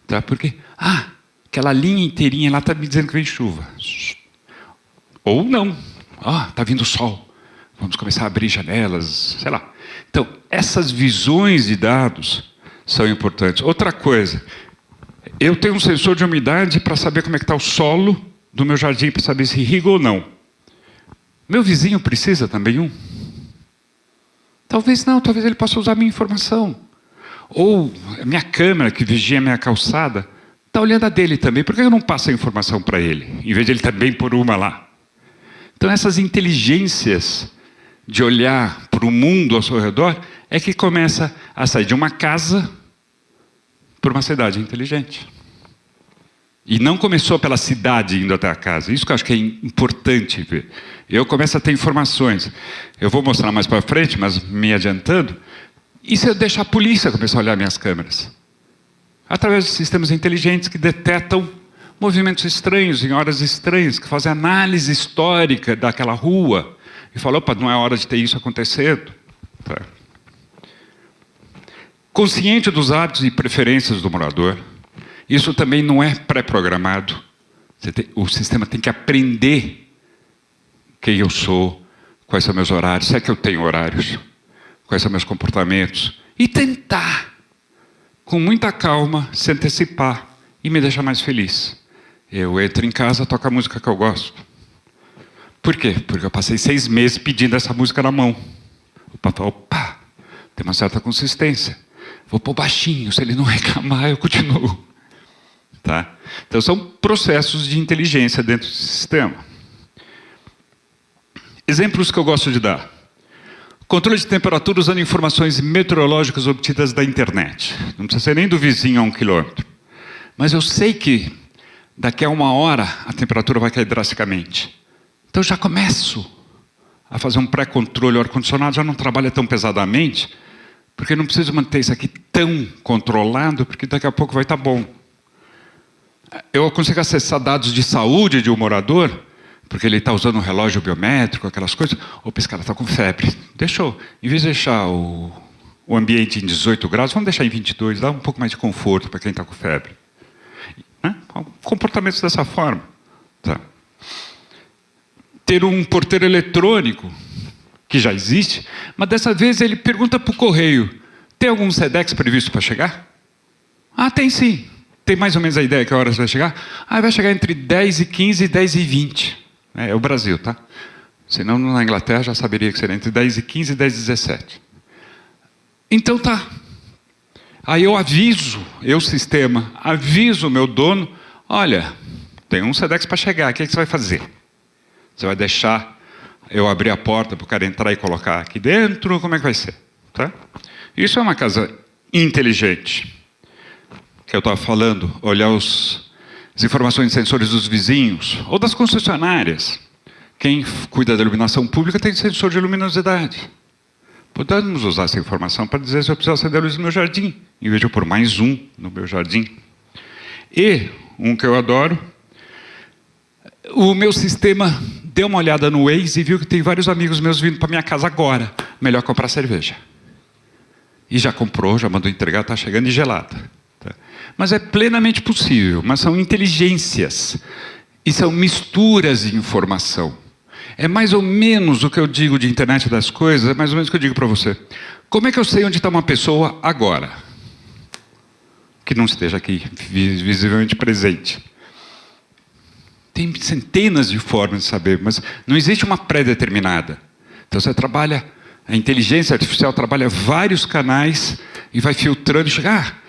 Tá? Porque, aquela linha inteirinha lá está me dizendo que vem chuva. Ou não. Está vindo sol. Vamos começar a abrir janelas, sei lá. Então, essas visões de dados são importantes. Outra coisa, eu tenho um sensor de umidade para saber como é que está o solo do meu jardim, para saber se irriga ou não. Meu vizinho precisa também um? Talvez não, talvez ele possa usar a minha informação. Ou a minha câmera que vigia a minha calçada, está olhando a dele também. Por que eu não passo a informação para ele, em vez de ele também pôr uma lá? Então essas inteligências de olhar para o mundo ao seu redor é que começa a sair de uma casa para uma cidade inteligente. E não começou pela cidade indo até a casa. Isso que eu acho que é importante ver. Eu começo a ter informações. Eu vou mostrar mais para frente, mas me adiantando. E se eu deixar a polícia começar a olhar minhas câmeras? Através de sistemas inteligentes que detectam movimentos estranhos, em horas estranhas, que fazem análise histórica daquela rua. E falam, opa, não é hora de ter isso acontecendo. Tá. Consciente dos hábitos e preferências do morador. Isso também não é pré-programado. O sistema tem que aprender quem eu sou, quais são meus horários, se é que eu tenho horários, quais são meus comportamentos. E tentar, com muita calma, se antecipar e me deixar mais feliz. Eu entro em casa, toco a música que eu gosto. Por quê? Porque eu passei 6 meses pedindo essa música na mão. Opa, tem uma certa consistência. Vou pôr baixinho, se ele não reclamar, eu continuo. Tá? Então são processos de inteligência dentro do sistema. Exemplos que eu gosto de dar. Controle de temperatura usando informações meteorológicas obtidas da internet. Não precisa ser nem do vizinho a 1 quilômetro. Mas eu sei que daqui a 1 hora a temperatura vai cair drasticamente. Então já começo a fazer um pré-controle. O ar-condicionado já não trabalha tão pesadamente, porque não preciso manter isso aqui tão controlado, porque daqui a pouco vai estar bom. Eu consigo acessar dados de saúde de um morador, porque ele está usando um relógio biométrico, aquelas coisas. Opa, esse cara está com febre. Deixou. Em vez de deixar o o ambiente em 18 graus, vamos deixar em 22, dá um pouco mais de conforto para quem está com febre. Né? Comportamentos dessa forma. Tá. Ter um porteiro eletrônico, que já existe, mas dessa vez ele pergunta para o correio, tem algum SEDEX previsto para chegar? Ah, tem sim. Tem mais ou menos a ideia que horas vai chegar? Ah, vai chegar entre 10h15 e 10h20. É o Brasil, tá? Senão na Inglaterra já saberia que seria entre 10h15 e 10h17. Então tá. Aí eu aviso, sistema, aviso o meu dono, olha, tem um SEDEX para chegar, o que você vai fazer? Você vai deixar eu abrir a porta para o cara entrar e colocar aqui dentro? Como é que vai ser? Tá? Isso é uma casa inteligente. Que eu estava falando, olhar as informações de sensores dos vizinhos ou das concessionárias. Quem cuida da iluminação pública tem sensor de luminosidade. Podemos usar essa informação para dizer se eu preciso acender a luz no meu jardim, em vez de eu pôr mais um no meu jardim. E, um que eu adoro, o meu sistema deu uma olhada no Waze e viu que tem vários amigos meus vindo para minha casa agora. Melhor comprar cerveja. E já comprou, já mandou entregar, está chegando e gelada. Tá? Mas é plenamente possível, mas são inteligências. E são misturas de informação. É mais ou menos o que eu digo de internet das coisas, é mais ou menos o que eu digo para você. Como é que eu sei onde está uma pessoa agora? Que não esteja aqui, visivelmente presente. Tem centenas de formas de saber, mas não existe uma pré-determinada. Então você trabalha, a inteligência artificial trabalha vários canais e vai filtrando e chegar.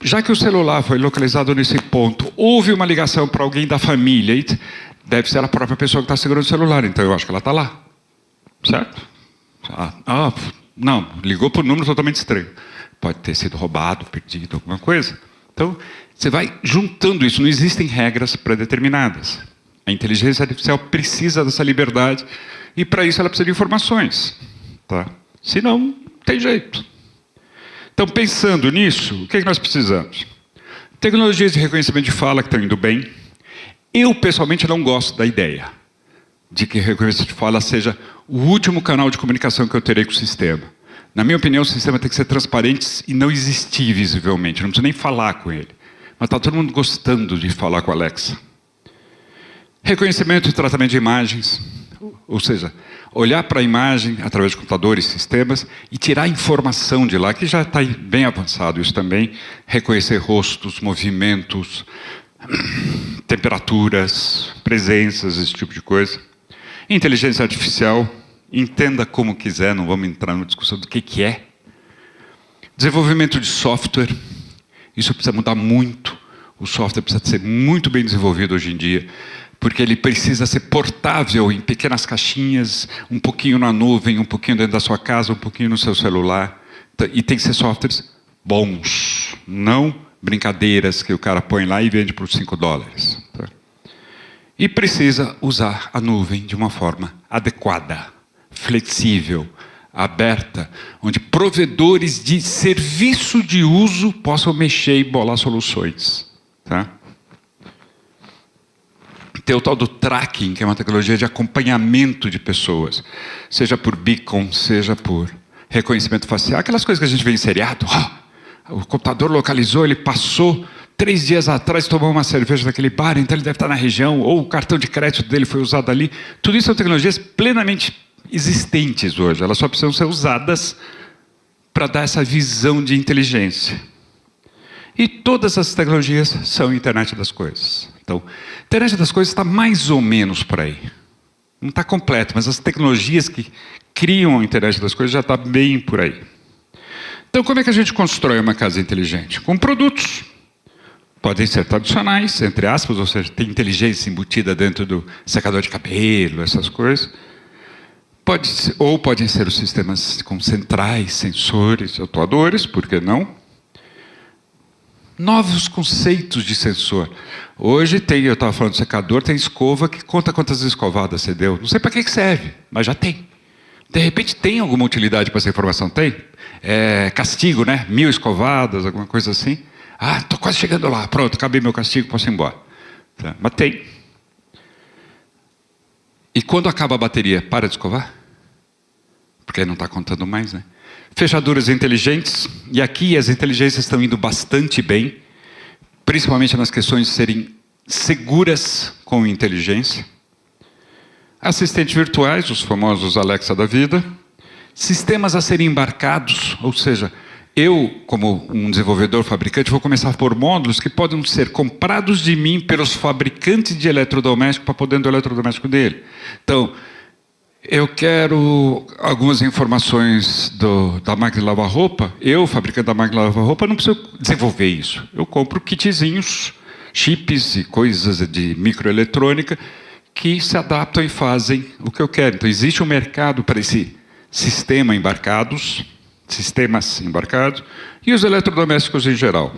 Já que o celular foi localizado nesse ponto, houve uma ligação para alguém da família, e deve ser a própria pessoa que está segurando o celular, então eu acho que ela está lá. Certo? Não, ligou para um número totalmente estranho. Pode ter sido roubado, perdido, alguma coisa. Então, você vai juntando isso, não existem regras pré-determinadas. A inteligência artificial precisa dessa liberdade e para isso ela precisa de informações. Tá? Senão, não tem jeito. Então, pensando nisso, o que nós precisamos? Tecnologias de reconhecimento de fala que estão indo bem. Eu, pessoalmente, não gosto da ideia de que reconhecimento de fala seja o último canal de comunicação que eu terei com o sistema. Na minha opinião, o sistema tem que ser transparente e não existir visivelmente. Não precisa nem falar com ele. Mas está todo mundo gostando de falar com a Alexa. Reconhecimento e tratamento de imagens. Ou seja, olhar para a imagem através de computadores, sistemas, e tirar a informação de lá, que já está bem avançado isso também. Reconhecer rostos, movimentos, temperaturas, presenças, esse tipo de coisa. Inteligência artificial, entenda como quiser, não vamos entrar numa discussão do que é. Desenvolvimento de software, isso precisa mudar muito. O software precisa ser muito bem desenvolvido hoje em dia, porque ele precisa ser portável em pequenas caixinhas, um pouquinho na nuvem, um pouquinho dentro da sua casa, um pouquinho no seu celular. E tem que ser softwares bons, não brincadeiras que o cara põe lá e vende por $5. Tá? E precisa usar a nuvem de uma forma adequada, flexível, aberta, onde provedores de serviço de uso possam mexer e bolar soluções. Tá? Tem o tal do tracking, que é uma tecnologia de acompanhamento de pessoas, seja por beacon, seja por reconhecimento facial, aquelas coisas que a gente vê em seriado. O computador localizou, ele passou 3 dias atrás, tomou uma cerveja naquele bar, então ele deve estar na região, ou o cartão de crédito dele foi usado ali. Tudo isso são tecnologias plenamente existentes hoje, elas só precisam ser usadas para dar essa visão de inteligência. E todas as tecnologias são internet das coisas. Então, a internet das coisas está mais ou menos por aí. Não está completo, mas as tecnologias que criam a internet das coisas já está bem por aí. Então, como é que a gente constrói uma casa inteligente? Com produtos. Podem ser tradicionais, entre aspas, ou seja, tem inteligência embutida dentro do secador de cabelo, essas coisas. Podem ser os sistemas com centrais, sensores, atuadores, por que não? Novos conceitos de sensor. Hoje eu estava falando do secador, tem escova que conta quantas escovadas você deu. Não sei para que serve, mas já tem. De repente tem alguma utilidade para essa informação? Tem? Castigo, né? 1000 escovadas, alguma coisa assim. Estou quase chegando lá. Pronto, acabei meu castigo, posso ir embora. Tá? Mas tem. E quando acaba a bateria, para de escovar? Porque aí não está contando mais, né? Fechaduras inteligentes, e aqui as inteligências estão indo bastante bem, principalmente nas questões de serem seguras com inteligência. Assistentes virtuais, os famosos Alexa da vida. Sistemas a serem embarcados, ou seja, eu, como um desenvolvedor, fabricante, vou começar a pôr módulos que podem ser comprados de mim pelos fabricantes de eletrodoméstico para pôr dentro do eletrodoméstico dele. Então, eu quero algumas informações da máquina de lavar roupa. Eu, fabricante da máquina de lavar roupa, não preciso desenvolver isso. Eu compro kitzinhos, chips e coisas de microeletrônica que se adaptam e fazem o que eu quero. Então, existe um mercado para esse sistemas embarcados, e os eletrodomésticos em geral.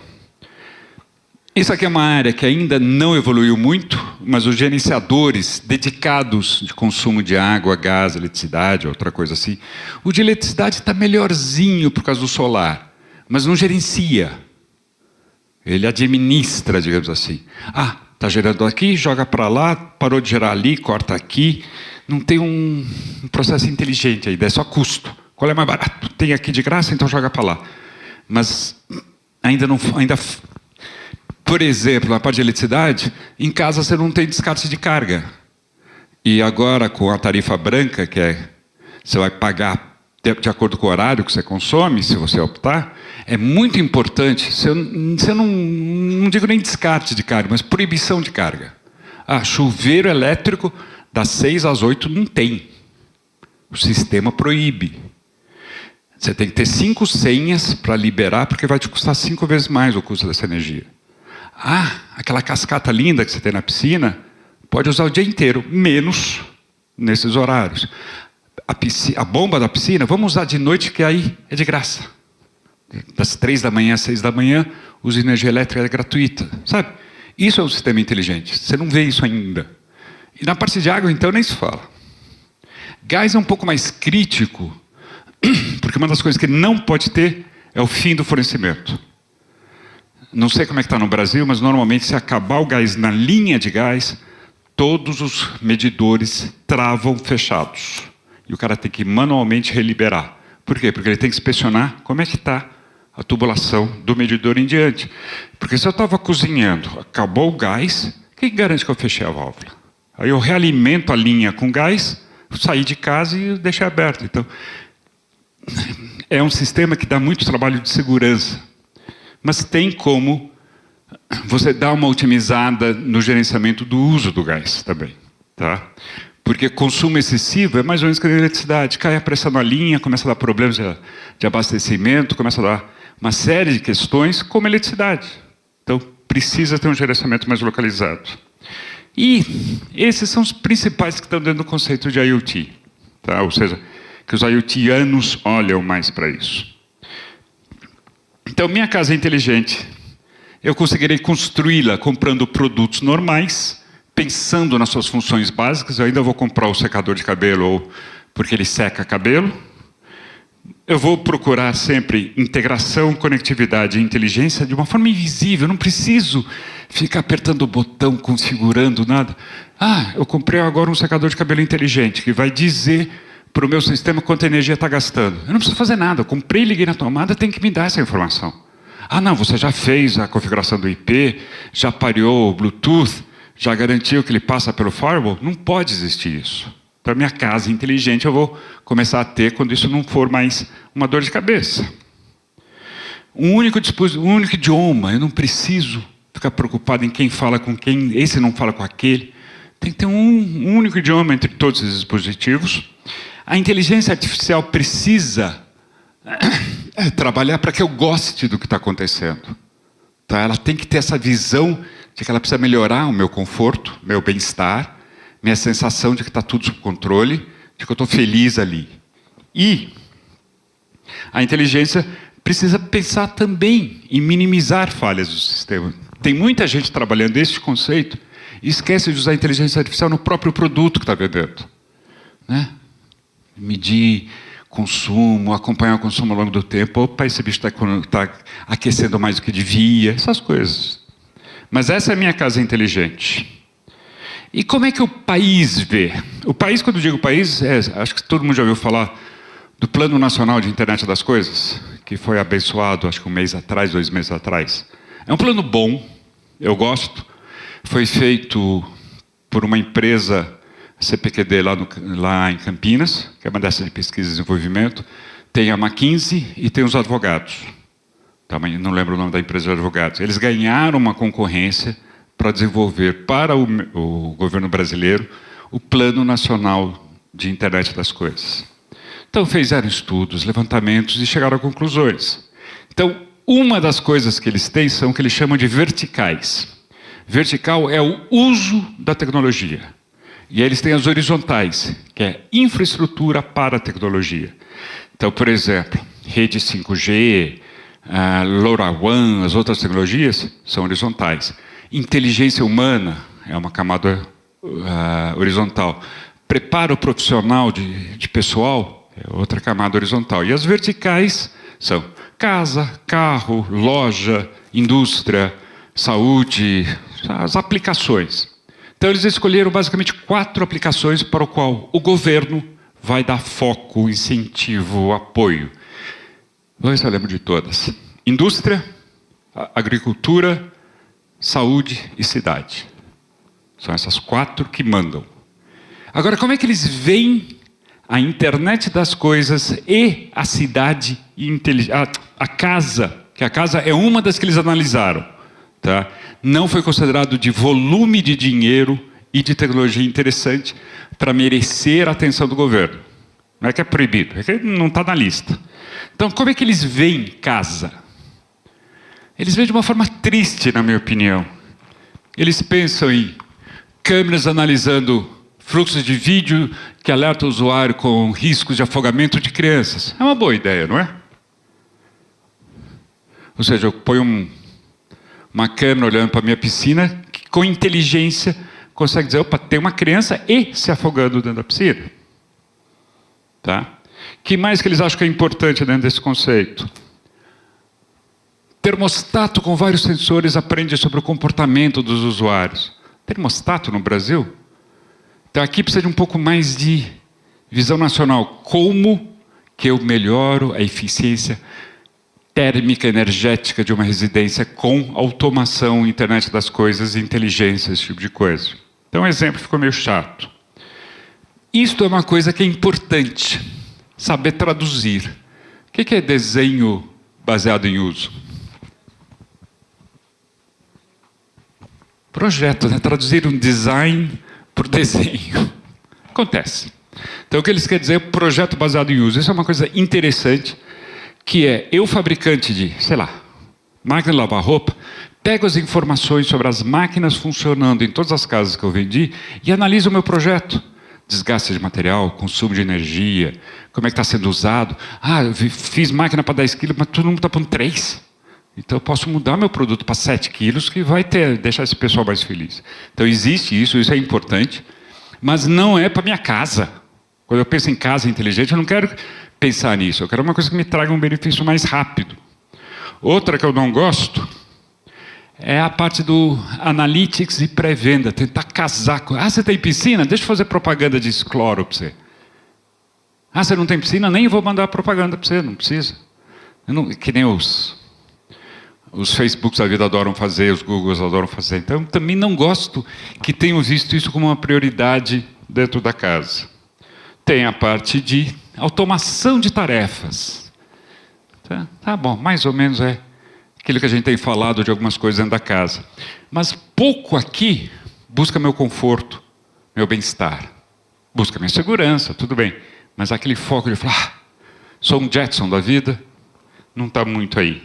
Isso aqui é uma área que ainda não evoluiu muito, mas os gerenciadores dedicados de consumo de água, gás, eletricidade, outra coisa assim. O de eletricidade está melhorzinho por causa do solar, mas não gerencia. Ele administra, digamos assim. Ah, está gerando aqui, joga para lá, parou de gerar ali, corta aqui. Não tem um processo inteligente ainda, é só custo. Qual é mais barato? Tem aqui de graça, então joga para lá. Mas ainda não... Por exemplo, na parte de eletricidade, em casa você não tem descarte de carga. E agora, com a tarifa branca, que é... Você vai pagar de acordo com o horário que você consome, se você optar, é muito importante, você não digo nem descarte de carga, mas proibição de carga. Ah, chuveiro elétrico, das 6 às 8 não tem. O sistema proíbe. Você tem que ter 5 senhas para liberar, porque vai te custar 5 vezes mais o custo dessa energia. Ah, aquela cascata linda que você tem na piscina, pode usar o dia inteiro, menos nesses horários. A bomba da piscina, vamos usar de noite, que aí é de graça. Das 3 da manhã às 6 da manhã, usa energia elétrica gratuita. Sabe? Isso é um sistema inteligente. Você não vê isso ainda. E na parte de água, então, nem se fala. Gás é um pouco mais crítico, porque uma das coisas que não pode ter é o fim do fornecimento. Não sei como é que está no Brasil, mas normalmente, se acabar o gás na linha de gás, todos os medidores travam fechados. E o cara tem que manualmente reliberar. Por quê? Porque ele tem que inspecionar como é que está a tubulação do medidor em diante. Porque se eu estava cozinhando, acabou o gás, quem garante que eu fechei a válvula? Aí eu realimento a linha com gás, saí de casa e deixei aberto. Então, é um sistema que dá muito trabalho de segurança. Mas tem como você dar uma otimizada no gerenciamento do uso do gás também. Tá? Porque consumo excessivo é mais ou menos que a eletricidade. Cai a pressão na linha, começa a dar problemas de abastecimento, começa a dar uma série de questões, como a eletricidade. Então, precisa ter um gerenciamento mais localizado. E esses são os principais que estão dentro do conceito de IoT. Tá? Ou seja, que os IoTianos olham mais para isso. Então, minha casa é inteligente. Eu conseguirei construí-la comprando produtos normais, pensando nas suas funções básicas. Eu ainda vou comprar o secador de cabelo, ou porque ele seca cabelo. Eu vou procurar sempre integração, conectividade e inteligência de uma forma invisível. Eu não preciso ficar apertando o botão, configurando nada. Ah, eu comprei agora um secador de cabelo inteligente, que vai dizer para o meu sistema quanta energia está gastando. Eu não preciso fazer nada. Eu comprei, liguei na tomada, tem que me dar essa informação. Ah, não, você já fez a configuração do IP, já pareou o Bluetooth, já garantiu que ele passa pelo firewall? Não pode existir isso. Então, a minha casa inteligente eu vou começar a ter quando isso não for mais uma dor de cabeça. Um único idioma, eu não preciso ficar preocupado em quem fala com quem, esse não fala com aquele. Tem que ter um único idioma entre todos esses dispositivos. A inteligência artificial precisa trabalhar para que eu goste do que está acontecendo. Tá? Ela tem que ter essa visão de que ela precisa melhorar o meu conforto, meu bem-estar, minha sensação de que está tudo sob controle, de que eu estou feliz ali. E a inteligência precisa pensar também em minimizar falhas do sistema. Tem muita gente trabalhando esse conceito e esquece de usar a inteligência artificial no próprio produto que está vendendo. Né? Medir consumo, acompanhar o consumo ao longo do tempo. Opa, esse bicho está aquecendo mais do que devia, essas coisas. Mas essa é a minha casa inteligente. E como é que o país vê? O país, quando eu digo país, acho que todo mundo já ouviu falar do Plano Nacional de Internet das Coisas, que foi abençoado, acho que 1 mês atrás, 2 meses atrás. É um plano bom, eu gosto. Foi feito por uma empresa CPQD lá em Campinas, que é uma dessas de pesquisa e desenvolvimento. Tem a McKinsey e tem os advogados. Também não lembro o nome da empresa de advogados. Eles ganharam uma concorrência para desenvolver para o governo brasileiro o Plano Nacional de Internet das Coisas. Então, fizeram estudos, levantamentos e chegaram a conclusões. Então, uma das coisas que eles têm são o que eles chamam de verticais. Vertical é o uso da tecnologia. E aí eles têm as horizontais, que é infraestrutura para a tecnologia. Então, por exemplo, rede 5G, LoRaWAN, as outras tecnologias são horizontais. Inteligência humana é uma camada horizontal. Preparo profissional de pessoal é outra camada horizontal. E as verticais são casa, carro, loja, indústria, saúde, as aplicações. Então eles escolheram basicamente 4 aplicações para o qual o governo vai dar foco, incentivo, apoio. Vou ver se eu lembro de todas. Indústria, agricultura, saúde e cidade. São essas 4 que mandam. Agora, como é que eles veem a internet das coisas e a cidade e a casa? Que a casa é uma das que eles analisaram. Tá? Não foi considerado de volume de dinheiro e de tecnologia interessante para merecer a atenção do governo. Não é que é proibido, é que não está na lista. Então, como é que eles veem casa? Eles veem de uma forma triste, na minha opinião. Eles pensam em câmeras analisando fluxos de vídeo que alertam o usuário com riscos de afogamento de crianças. É uma boa ideia, não é? Ou seja, eu ponho uma câmera olhando para a minha piscina que, com inteligência, consegue dizer, opa, tem uma criança e se afogando dentro da piscina. Tá? Que mais que eles acham que é importante dentro desse conceito? Termostato com vários sensores aprende sobre o comportamento dos usuários. Termostato no Brasil? Então aqui precisa de um pouco mais de visão nacional. Como que eu melhoro a eficiência térmica, energética de uma residência com automação, internet das coisas, inteligência, esse tipo de coisa. Então o exemplo ficou meio chato. Isto é uma coisa que é importante, saber traduzir. O que é desenho baseado em uso? Projeto, né? Traduzir um design por desenho. Acontece. Então o que eles querem dizer é projeto baseado em uso. Isso é uma coisa interessante, que é eu, fabricante de, sei lá, máquina de lavar roupa, pego as informações sobre as máquinas funcionando em todas as casas que eu vendi e analiso o meu projeto. Desgaste de material, consumo de energia, como é que está sendo usado. Eu fiz máquina para 10 quilos, mas todo mundo está pondo 3. Então eu posso mudar meu produto para 7 quilos, que vai deixar esse pessoal mais feliz. Então existe isso é importante, mas não é para minha casa. Quando eu penso em casa inteligente, eu não quero pensar nisso. Eu quero uma coisa que me traga um benefício mais rápido. Outra que eu não gosto é a parte do analytics e pré-venda. Tentar casar com... você tem piscina? Deixa eu fazer propaganda de cloro para você. Você não tem piscina? Nem vou mandar propaganda para você, não precisa. Que nem os Facebooks da vida adoram fazer, os Googles adoram fazer. Então, também não gosto que tenham visto isso como uma prioridade dentro da casa. Tem a parte de automação de tarefas. Tá bom, mais ou menos é aquilo que a gente tem falado de algumas coisas dentro da casa. Mas pouco aqui busca meu conforto, meu bem-estar. Busca minha segurança, tudo bem. Mas aquele foco de falar, sou um Jetson da vida, não está muito aí.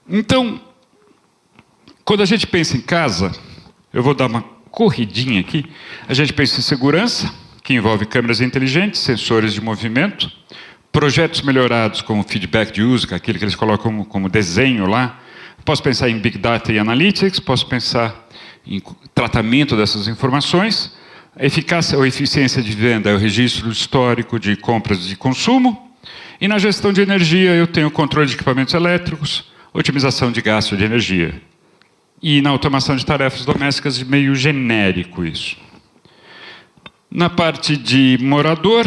Então, quando a gente pensa em casa, eu vou dar uma corridinha aqui, a gente pensa em segurança, que envolve câmeras inteligentes, sensores de movimento, projetos melhorados como feedback de uso, que é aquele que eles colocam como desenho lá. Posso pensar em Big Data e Analytics, posso pensar em tratamento dessas informações. A eficácia ou eficiência de venda é o registro histórico de compras de consumo. E na gestão de energia eu tenho controle de equipamentos elétricos, otimização de gasto de energia. E na automação de tarefas domésticas, meio genérico isso. Na parte de morador,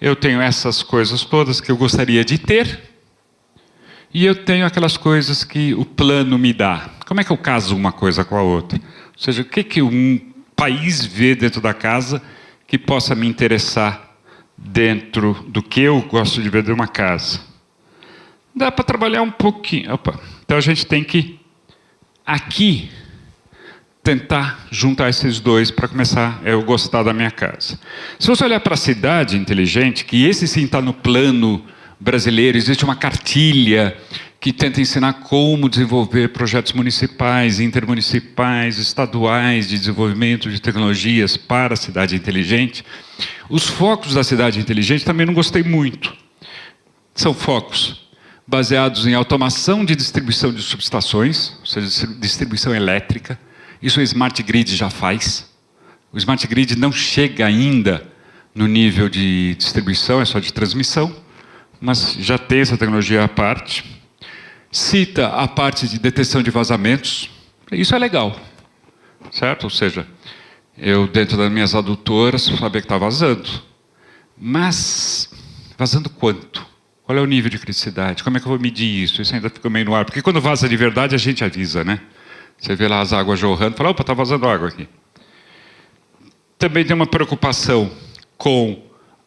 eu tenho essas coisas todas que eu gostaria de ter, e eu tenho aquelas coisas que o plano me dá. Como é que eu caso uma coisa com a outra? Ou seja, o que um país vê dentro da casa que possa me interessar dentro do que eu gosto de ver de uma casa? Dá para trabalhar um pouquinho. Opa. Então a gente tem que, aqui, tentar juntar esses dois para começar a eu gostar da minha casa. Se você olhar para a cidade inteligente, que esse sim está no plano brasileiro, existe uma cartilha que tenta ensinar como desenvolver projetos municipais, intermunicipais, estaduais de desenvolvimento de tecnologias para a cidade inteligente. Os focos da cidade inteligente também não gostei muito. São focos baseados em automação de distribuição de subestações, ou seja, distribuição elétrica. Isso o Smart Grid já faz. O Smart Grid não chega ainda no nível de distribuição, é só de transmissão, mas já tem essa tecnologia à parte. Cita a parte de detecção de vazamentos. Isso é legal, certo? Ou seja, eu dentro das minhas adutoras sabia que está vazando. Mas vazando quanto? Qual é o nível de criticidade? Como é que eu vou medir isso? Isso ainda fica meio no ar. Porque quando vaza de verdade, a gente avisa, né? Você vê lá as águas jorrando e fala, opa, está vazando água aqui. Também tem uma preocupação com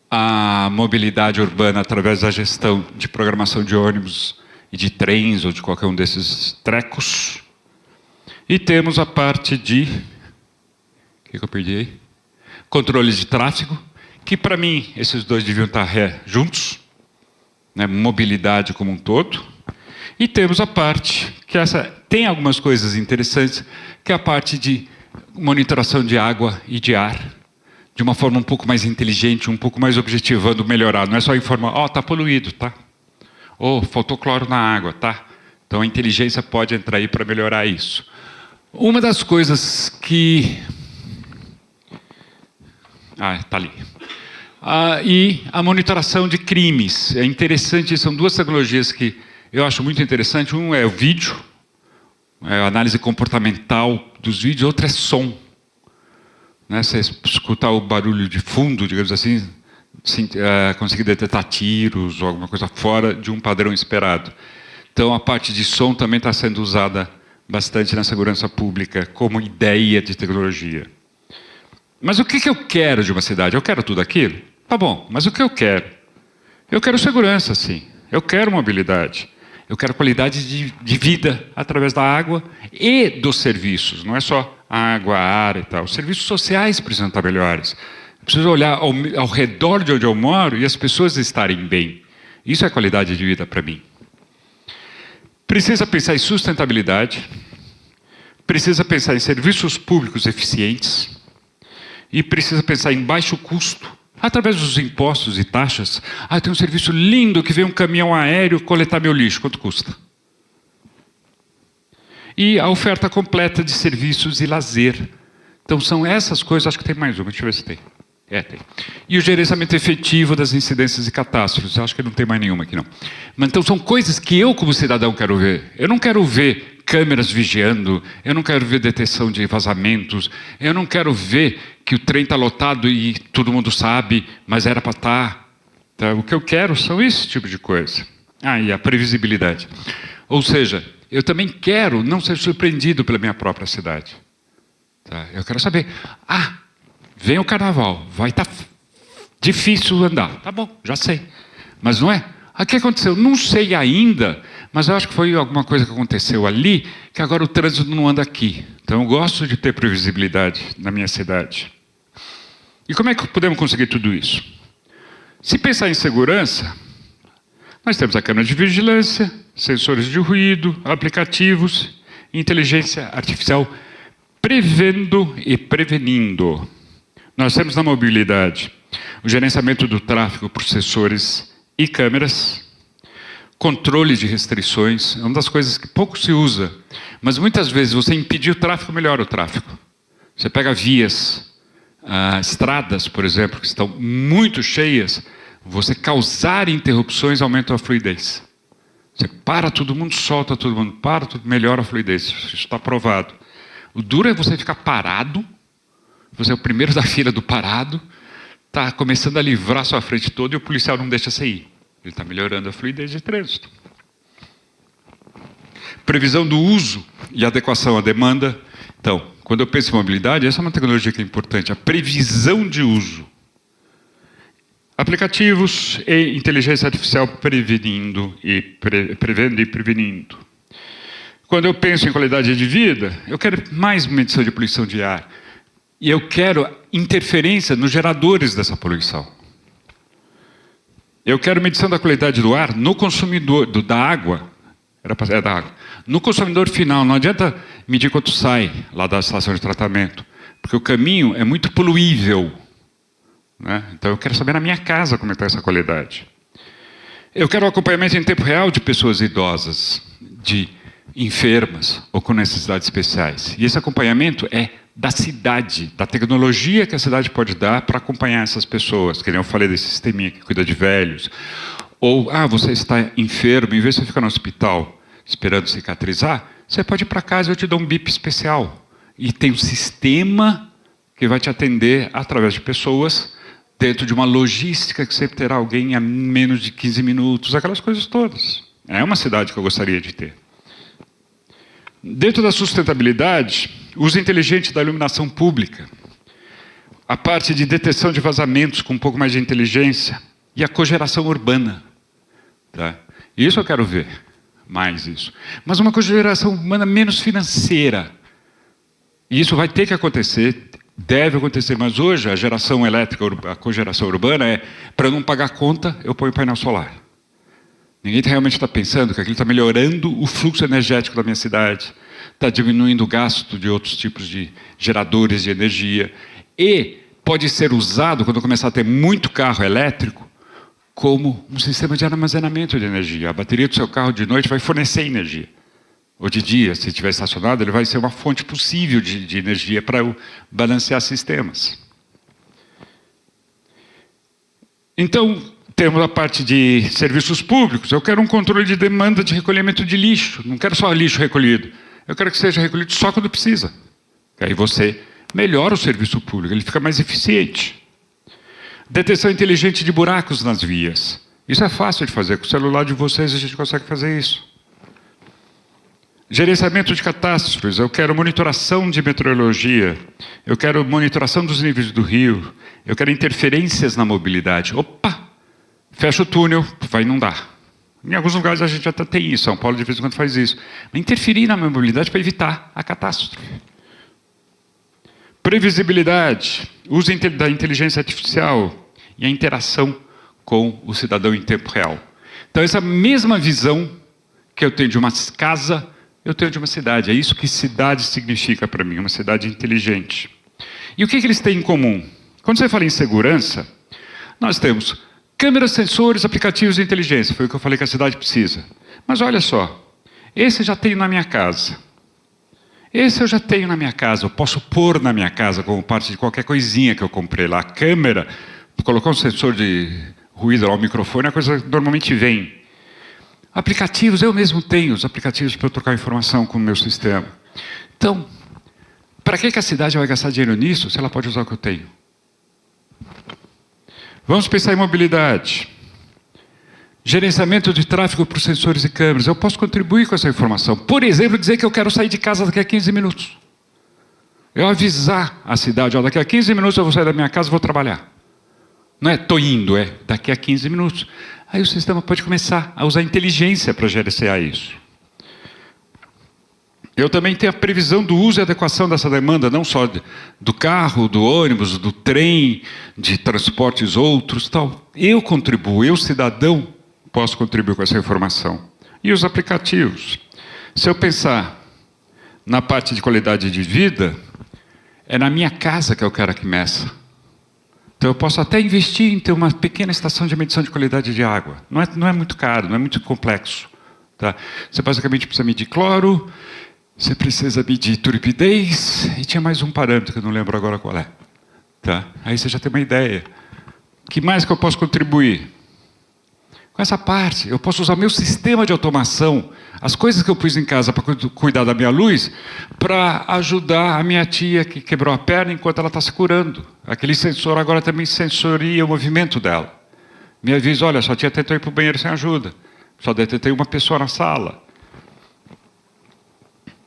a mobilidade urbana através da gestão de programação de ônibus e de trens ou de qualquer um desses trecos. E temos a parte de... O que eu perdi aí? Controles de tráfego, que para mim esses dois deviam estar juntos, né? Mobilidade como um todo. E temos a parte, que essa tem algumas coisas interessantes, que é a parte de monitoração de água e de ar, de uma forma um pouco mais inteligente, um pouco mais objetivando melhorar. Não é só informar, ó, está poluído, tá? Ou faltou cloro na água, tá? Então a inteligência pode entrar aí para melhorar isso. Uma das coisas que... está ali. E a monitoração de crimes. É interessante, são duas tecnologias que eu acho muito interessante. Um é o vídeo, é a análise comportamental dos vídeos, outro é som. Né? Você escutar o barulho de fundo, digamos assim, conseguir detectar tiros ou alguma coisa fora de um padrão esperado. Então a parte de som também está sendo usada bastante na segurança pública como ideia de tecnologia. Mas o que eu quero de uma cidade? Eu quero tudo aquilo? Tá bom, mas o que eu quero? Eu quero segurança, sim. Eu quero mobilidade. Eu quero qualidade de vida através da água e dos serviços. Não é só água, ar e tal. Os serviços sociais precisam estar melhores. Eu preciso olhar ao redor de onde eu moro e as pessoas estarem bem. Isso é qualidade de vida para mim. Precisa pensar em sustentabilidade. Precisa pensar em serviços públicos eficientes. E precisa pensar em baixo custo. Através dos impostos e taxas. Tem um serviço lindo que vem um caminhão aéreo coletar meu lixo. Quanto custa? E a oferta completa de serviços e lazer. Então são essas coisas, acho que tem mais uma, deixa eu ver se tem. Tem. E o gerenciamento efetivo das incidências e catástrofes. Acho que não tem mais nenhuma aqui, não. Mas então são coisas que eu, como cidadão, quero ver. Eu não quero ver câmeras vigiando, eu não quero ver detecção de vazamentos, eu não quero ver que o trem está lotado e todo mundo sabe, mas era para estar. Tá? O que eu quero são esse tipo de coisa. E a previsibilidade. Ou seja, eu também quero não ser surpreendido pela minha própria cidade. Tá? Eu quero saber, vem o carnaval, vai estar difícil andar. Tá bom, já sei. Mas não é? O que aconteceu? Não sei ainda, mas eu acho que foi alguma coisa que aconteceu ali, que agora o trânsito não anda aqui. Então eu gosto de ter previsibilidade na minha cidade. E como é que podemos conseguir tudo isso? Se pensar em segurança, nós temos a câmera de vigilância, sensores de ruído, aplicativos, inteligência artificial prevendo e prevenindo. Nós temos na mobilidade o gerenciamento do tráfego por sensores e câmeras, controle de restrições, é uma das coisas que pouco se usa, mas muitas vezes você impedir o tráfego melhora o tráfego. Você pega vias, estradas, por exemplo, que estão muito cheias, você causar interrupções aumenta a fluidez. Você para todo mundo, solta todo mundo, para tudo, melhora a fluidez, isso está provado. O duro é você ficar parado, você é o primeiro da fila do parado, está começando a livrar sua frente toda e o policial não deixa você ir. Ele está melhorando a fluidez de trânsito. Previsão do uso e adequação à demanda. Então, quando eu penso em mobilidade, essa é uma tecnologia que é importante, a previsão de uso. Aplicativos e inteligência artificial prevendo e prevenindo. Quando eu penso em qualidade de vida, eu quero mais medição de poluição de ar. E eu quero interferência nos geradores dessa poluição. Eu quero medição da qualidade do ar no consumidor, da água. Era da água. No consumidor final, não adianta medir quanto sai lá da estação de tratamento, porque o caminho é muito poluível. Né? Então eu quero saber na minha casa como está essa qualidade. Eu quero o acompanhamento em tempo real de pessoas idosas, de enfermas ou com necessidades especiais. E esse acompanhamento é da cidade, da tecnologia que a cidade pode dar para acompanhar essas pessoas. Que nem eu falei desse sisteminha que cuida de velhos. Ou, você está enfermo, em vez de você ficar no hospital esperando cicatrizar, você pode ir para casa e eu te dou um bip especial. E tem um sistema que vai te atender através de pessoas dentro de uma logística que sempre terá alguém a menos de 15 minutos, aquelas coisas todas. É uma cidade que eu gostaria de ter. Dentro da sustentabilidade, uso inteligente da iluminação pública, a parte de detecção de vazamentos com um pouco mais de inteligência e a cogeração urbana. Tá? Isso eu quero ver, mais isso. Mas uma cogeração urbana menos financeira. E isso vai ter que acontecer, deve acontecer, mas hoje a geração elétrica, a cogeração urbana é, para eu não pagar conta, eu ponho painel solar. Ninguém realmente está pensando que aquilo está melhorando o fluxo energético da minha cidade, está diminuindo o gasto de outros tipos de geradores de energia, e pode ser usado, quando começar a ter muito carro elétrico, como um sistema de armazenamento de energia. A bateria do seu carro de noite vai fornecer energia. Ou de dia, se estiver estacionado, ele vai ser uma fonte possível de energia para eu balancear sistemas. Então, temos a parte de serviços públicos. Eu quero um controle de demanda de recolhimento de lixo. Não quero só lixo recolhido. Eu quero que seja recolhido só quando precisa. Aí você melhora o serviço público, ele fica mais eficiente. Detecção inteligente de buracos nas vias. Isso é fácil de fazer. Com o celular de vocês a gente consegue fazer isso. Gerenciamento de catástrofes, eu quero monitoração de meteorologia, eu quero monitoração dos níveis do rio, eu quero interferências na mobilidade. Opa, fecha o túnel, vai inundar. Em alguns lugares a gente até tem isso, São Paulo de vez em quando faz isso. Interferir na mobilidade para evitar a catástrofe. Previsibilidade, uso da inteligência artificial e a interação com o cidadão em tempo real. Então essa mesma visão que eu tenho de uma casa, eu tenho de uma cidade. É isso que cidade significa para mim, uma cidade inteligente. E o que eles têm em comum? Quando você fala em segurança, nós temos câmeras, sensores, aplicativos de inteligência. Foi o que eu falei que a cidade precisa. Mas olha só, esse eu já tenho na minha casa. Esse eu já tenho na minha casa. Eu posso pôr na minha casa como parte de qualquer coisinha que eu comprei lá. A câmera, colocar um sensor de ruído lá, o microfone, a coisa normalmente vem. Aplicativos, eu mesmo tenho os aplicativos para eu trocar informação com o meu sistema. Então, para que a cidade vai gastar dinheiro nisso se ela pode usar o que eu tenho? Vamos pensar em mobilidade. Gerenciamento de tráfego por sensores e câmeras. Eu posso contribuir com essa informação. Por exemplo, dizer que eu quero sair de casa daqui a 15 minutos. Eu avisar a cidade, daqui a 15 minutos eu vou sair da minha casa e vou trabalhar. Não é estou indo, é daqui a 15 minutos. Aí o sistema pode começar a usar inteligência para gerenciar isso. Eu também tenho a previsão do uso e adequação dessa demanda, não só do carro, do ônibus, do trem, de transportes outros, tal. Eu contribuo, eu cidadão, posso contribuir com essa informação. E os aplicativos. Se eu pensar na parte de qualidade de vida, é na minha casa que eu quero que meça. Então eu posso até investir em ter uma pequena estação de medição de qualidade de água. Não é muito caro, não é muito complexo. Tá? Você basicamente precisa medir cloro, você precisa medir turbidez, e tinha mais um parâmetro que eu não lembro agora qual é. Tá? Aí você já tem uma ideia. O que mais que eu posso contribuir? com essa parte. Eu posso usar meu sistema de automação, as coisas que eu pus em casa para cuidar da minha luz, para ajudar a minha tia que quebrou a perna enquanto ela está se curando. Aquele sensor agora também sensoria o movimento dela. Me avisa, olha, sua tia tentou ir para o banheiro sem ajuda. Só detectei uma pessoa na sala.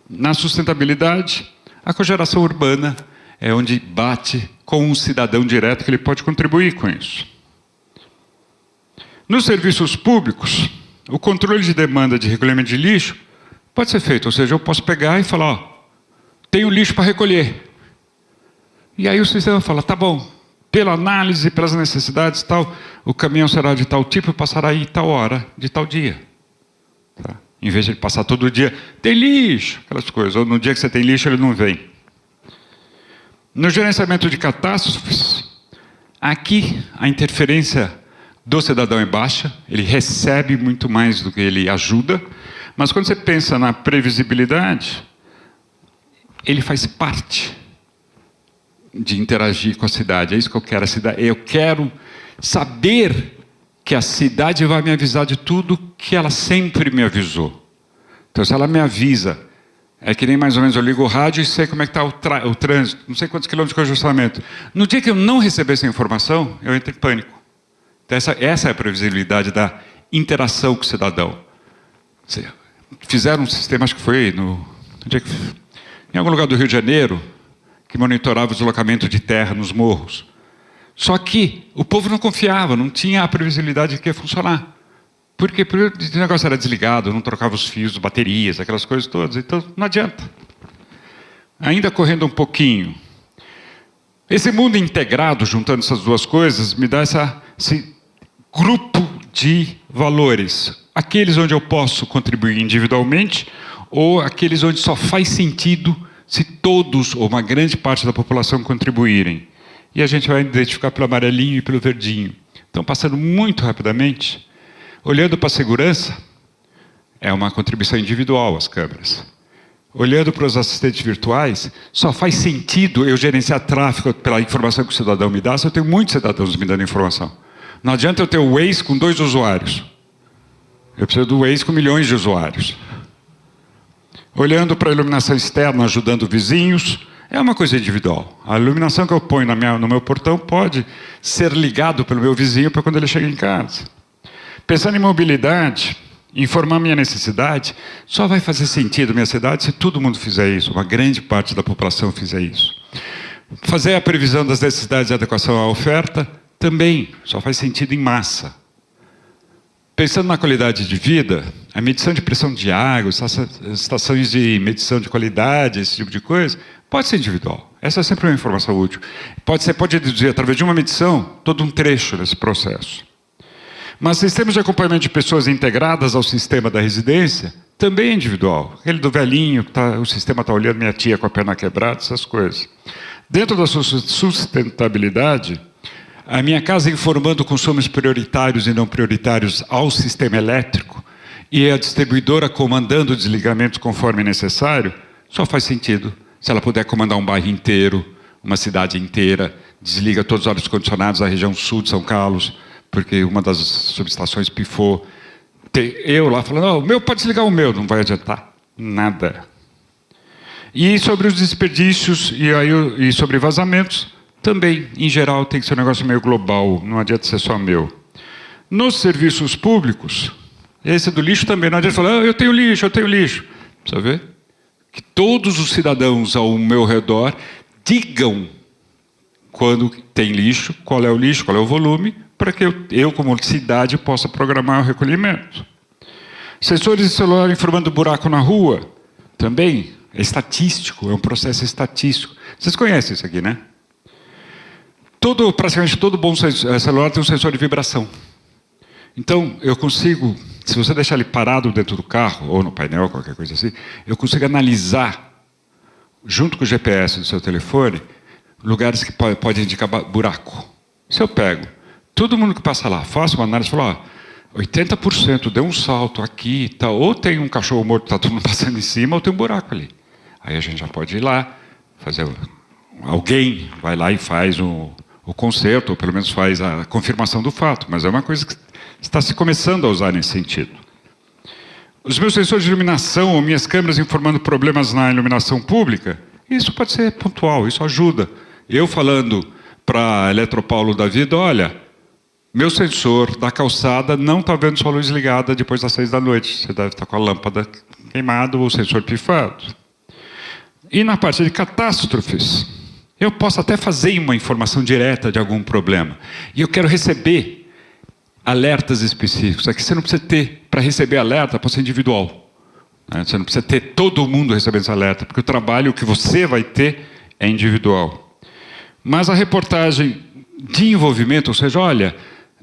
Na sustentabilidade, a cogeração urbana é onde bate com um cidadão direto que ele pode contribuir com isso. Nos serviços públicos, o controle de demanda de recolhimento de lixo pode ser feito, ou seja, eu posso pegar e falar, ó, tenho lixo para recolher. E aí o sistema fala, tá bom, pela análise, pelas necessidades tal, o caminhão será de tal tipo e passará aí tal hora, de tal dia. Tá? Em vez de ele passar todo dia, tem lixo, aquelas coisas, ou no dia que você tem lixo ele não vem. No gerenciamento de catástrofes, aqui a interferência do cidadão é baixa, ele recebe muito mais do que ele ajuda, mas quando você pensa na previsibilidade, ele faz parte de interagir com a cidade. É isso que eu quero. Eu quero saber que a cidade vai me avisar de tudo que ela sempre me avisou. Então, se ela me avisa, é que nem mais ou menos eu ligo o rádio e sei como é que está o trânsito, não sei quantos quilômetros de ajustamento. No dia que eu não receber essa informação, eu entro em pânico. Então, essa é a previsibilidade da interação com o cidadão. Fizeram um sistema, acho que foi em algum lugar do Rio de Janeiro, que monitorava o deslocamento de terra nos morros. Só que o povo não confiava, não tinha a previsibilidade de que ia funcionar. Porque o negócio era desligado, não trocava os fios, baterias, aquelas coisas todas. Então, não adianta. Ainda correndo um pouquinho. Esse mundo integrado, juntando essas duas coisas, me dá esse grupo de valores. Aqueles onde eu posso contribuir individualmente ou aqueles onde só faz sentido se todos ou uma grande parte da população contribuírem. E a gente vai identificar pelo amarelinho e pelo verdinho. Então, passando muito rapidamente, olhando para a segurança, é uma contribuição individual as câmeras. Olhando para os assistentes virtuais, só faz sentido eu gerenciar tráfego pela informação que o cidadão me dá, se eu tenho muitos cidadãos me dando informação. Não adianta eu ter o Waze com 2 usuários. Eu preciso do Waze com milhões de usuários. Olhando para a iluminação externa, ajudando vizinhos, é uma coisa individual. A iluminação que eu ponho no meu portão pode ser ligado pelo meu vizinho para quando ele chega em casa. Pensando em mobilidade, informar minha necessidade, só vai fazer sentido minha cidade se todo mundo fizer isso, uma grande parte da população fizer isso. Fazer a previsão das necessidades e adequação à oferta, também só faz sentido em massa. Pensando na qualidade de vida, a medição de pressão de água, estações de medição de qualidade, esse tipo de coisa, pode ser individual. Essa é sempre uma informação útil. Pode deduzir, através de uma medição, todo um trecho desse processo. Mas sistemas de acompanhamento de pessoas integradas ao sistema da residência, também é individual. Aquele do velhinho, o sistema está olhando minha tia com a perna quebrada, essas coisas. Dentro da sustentabilidade, a minha casa informando consumos prioritários e não prioritários ao sistema elétrico e a distribuidora comandando desligamentos conforme necessário, só faz sentido se ela puder comandar um bairro inteiro, uma cidade inteira, desliga todos os ar-condicionados da região sul de São Carlos, porque uma das subestações pifou. Eu lá falando, não, o meu pode desligar o meu, não vai adiantar nada. E sobre os desperdícios e sobre vazamentos, também, em geral, tem que ser um negócio meio global, não adianta ser só meu. Nos serviços públicos, esse do lixo também, não adianta falar, eu tenho lixo. Precisa ver? Que todos os cidadãos ao meu redor digam quando tem lixo, qual é o volume, para que eu como cidade, possa programar o recolhimento. Sensores de celular informando buraco na rua, também é estatístico, é um processo estatístico. Vocês conhecem isso aqui, né? Praticamente todo bom celular tem um sensor de vibração. Então, eu consigo, se você deixar ele parado dentro do carro, ou no painel, qualquer coisa assim, eu consigo analisar, junto com o GPS do seu telefone, lugares que podem indicar buraco. Se eu pego, todo mundo que passa lá, faço uma análise e falo, 80% deu um salto aqui, tá, ou tem um cachorro morto, está todo mundo passando em cima, ou tem um buraco ali. Aí a gente já pode ir lá, alguém vai lá e faz o conserto, ou pelo menos faz a confirmação do fato, mas é uma coisa que está se começando a usar nesse sentido. Os meus sensores de iluminação ou minhas câmeras informando problemas na iluminação pública, isso pode ser pontual, isso ajuda. Eu falando para a Eletropaulo da vida, olha, meu sensor da calçada não está vendo sua luz ligada depois das 6 da noite. Você deve estar com a lâmpada queimada ou o sensor pifado. E na parte de catástrofes, eu posso até fazer uma informação direta de algum problema. E eu quero receber alertas específicos. Aqui você não precisa ter, para receber alerta, pode ser individual. Você não precisa ter todo mundo recebendo esse alerta, porque o trabalho que você vai ter é individual. Mas a reportagem de envolvimento, ou seja, olha,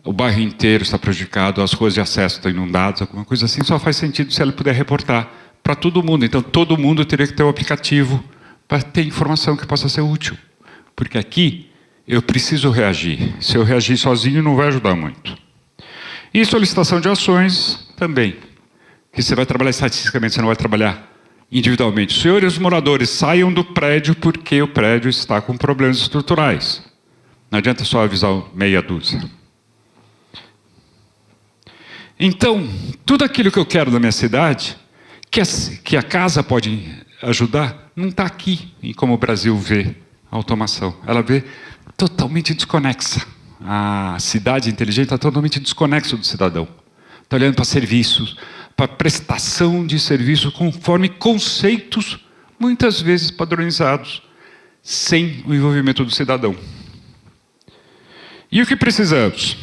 o bairro inteiro está prejudicado, as ruas de acesso estão inundadas, alguma coisa assim, só faz sentido se ela puder reportar para todo mundo. Então, todo mundo teria que ter um aplicativo para ter informação que possa ser útil. Porque aqui, eu preciso reagir. Se eu reagir sozinho, não vai ajudar muito. E solicitação de ações também. Que você vai trabalhar estatisticamente, você não vai trabalhar individualmente. Senhores moradores, saiam do prédio porque o prédio está com problemas estruturais. Não adianta só avisar meia dúzia. Então, tudo aquilo que eu quero da minha cidade, que a casa pode ajudar, não está aqui em como o Brasil vê a automação. Ela vê totalmente desconexa. A cidade inteligente está totalmente desconexa do cidadão. Está olhando para serviços, para prestação de serviços conforme conceitos, muitas vezes padronizados, sem o envolvimento do cidadão. E o que precisamos?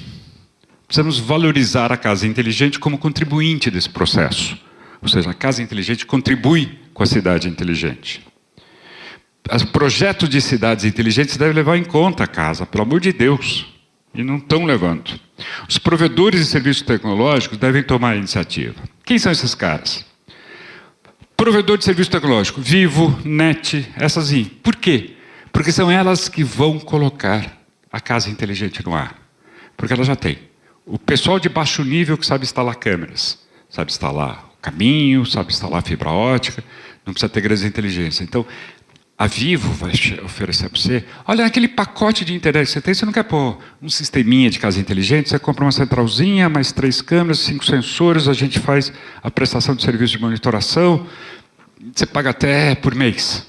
Precisamos valorizar a casa inteligente como contribuinte desse processo. Ou seja, a casa inteligente contribui com a cidade inteligente. Os projetos de cidades inteligentes devem levar em conta a casa, pelo amor de Deus. E não estão levando. Os provedores de serviços tecnológicos devem tomar a iniciativa. Quem são esses caras? Provedor de serviço tecnológico, Vivo, NET, essas aí. Por quê? Porque são elas que vão colocar a casa inteligente no ar. Porque ela já tem. O pessoal de baixo nível que sabe instalar câmeras, sabe instalar o caminho, sabe instalar fibra ótica, não precisa ter grandes inteligência. Então, a Vivo vai oferecer para você, olha, aquele pacote de internet que você tem, você não quer pôr um sisteminha de casa inteligente, você compra uma centralzinha, mais 3 câmeras, 5 sensores, a gente faz a prestação de serviço de monitoração, você paga até por mês.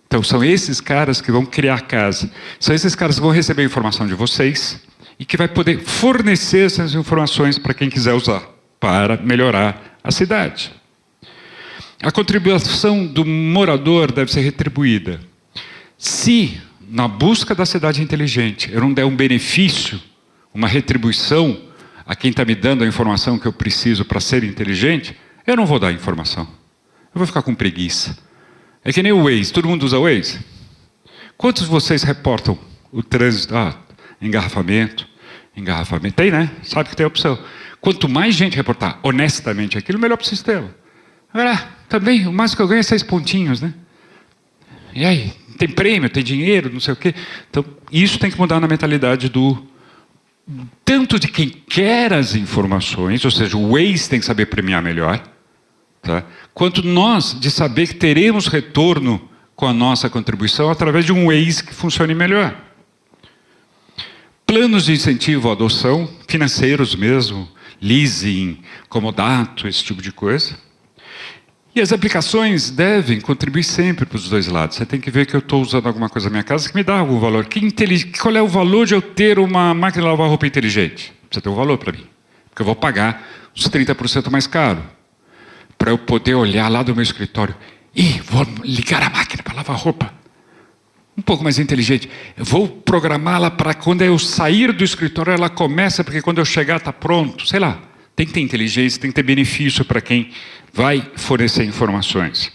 Então, são esses caras que vão criar a casa. São esses caras que vão receber a informação de vocês e que vai poder fornecer essas informações para quem quiser usar, para melhorar a cidade. A contribuição do morador deve ser retribuída. Se, na busca da cidade inteligente, eu não der um benefício, uma retribuição a quem está me dando a informação que eu preciso para ser inteligente, eu não vou dar a informação. Eu vou ficar com preguiça. É que nem o Waze. Todo mundo usa o Waze? Quantos de vocês reportam o trânsito? Engarrafamento. Tem, né? Sabe que tem a opção. Quanto mais gente reportar honestamente aquilo, melhor para o sistema. Agora, também, o máximo que eu ganho é 6 pontinhos, né? E aí, tem prêmio, tem dinheiro, não sei o quê. Então, isso tem que mudar na mentalidade tanto de quem quer as informações, ou seja, o Waze tem que saber premiar melhor, tá? Quanto nós, de saber que teremos retorno com a nossa contribuição através de um Waze que funcione melhor. Planos de incentivo à adoção, financeiros mesmo, leasing, comodato, esse tipo de coisa. E as aplicações devem contribuir sempre para os dois lados. Você tem que ver que eu estou usando alguma coisa na minha casa que me dá algum valor. Qual é o valor de eu ter uma máquina de lavar roupa inteligente? Precisa ter um valor para mim. Porque eu vou pagar uns 30% mais caro. Para eu poder olhar lá do meu escritório. Vou ligar a máquina para lavar roupa. Um pouco mais inteligente. Eu vou programá-la para quando eu sair do escritório ela começa, porque quando eu chegar está pronto. Sei lá. Tem que ter inteligência, tem que ter benefício para quem vai fornecer informações.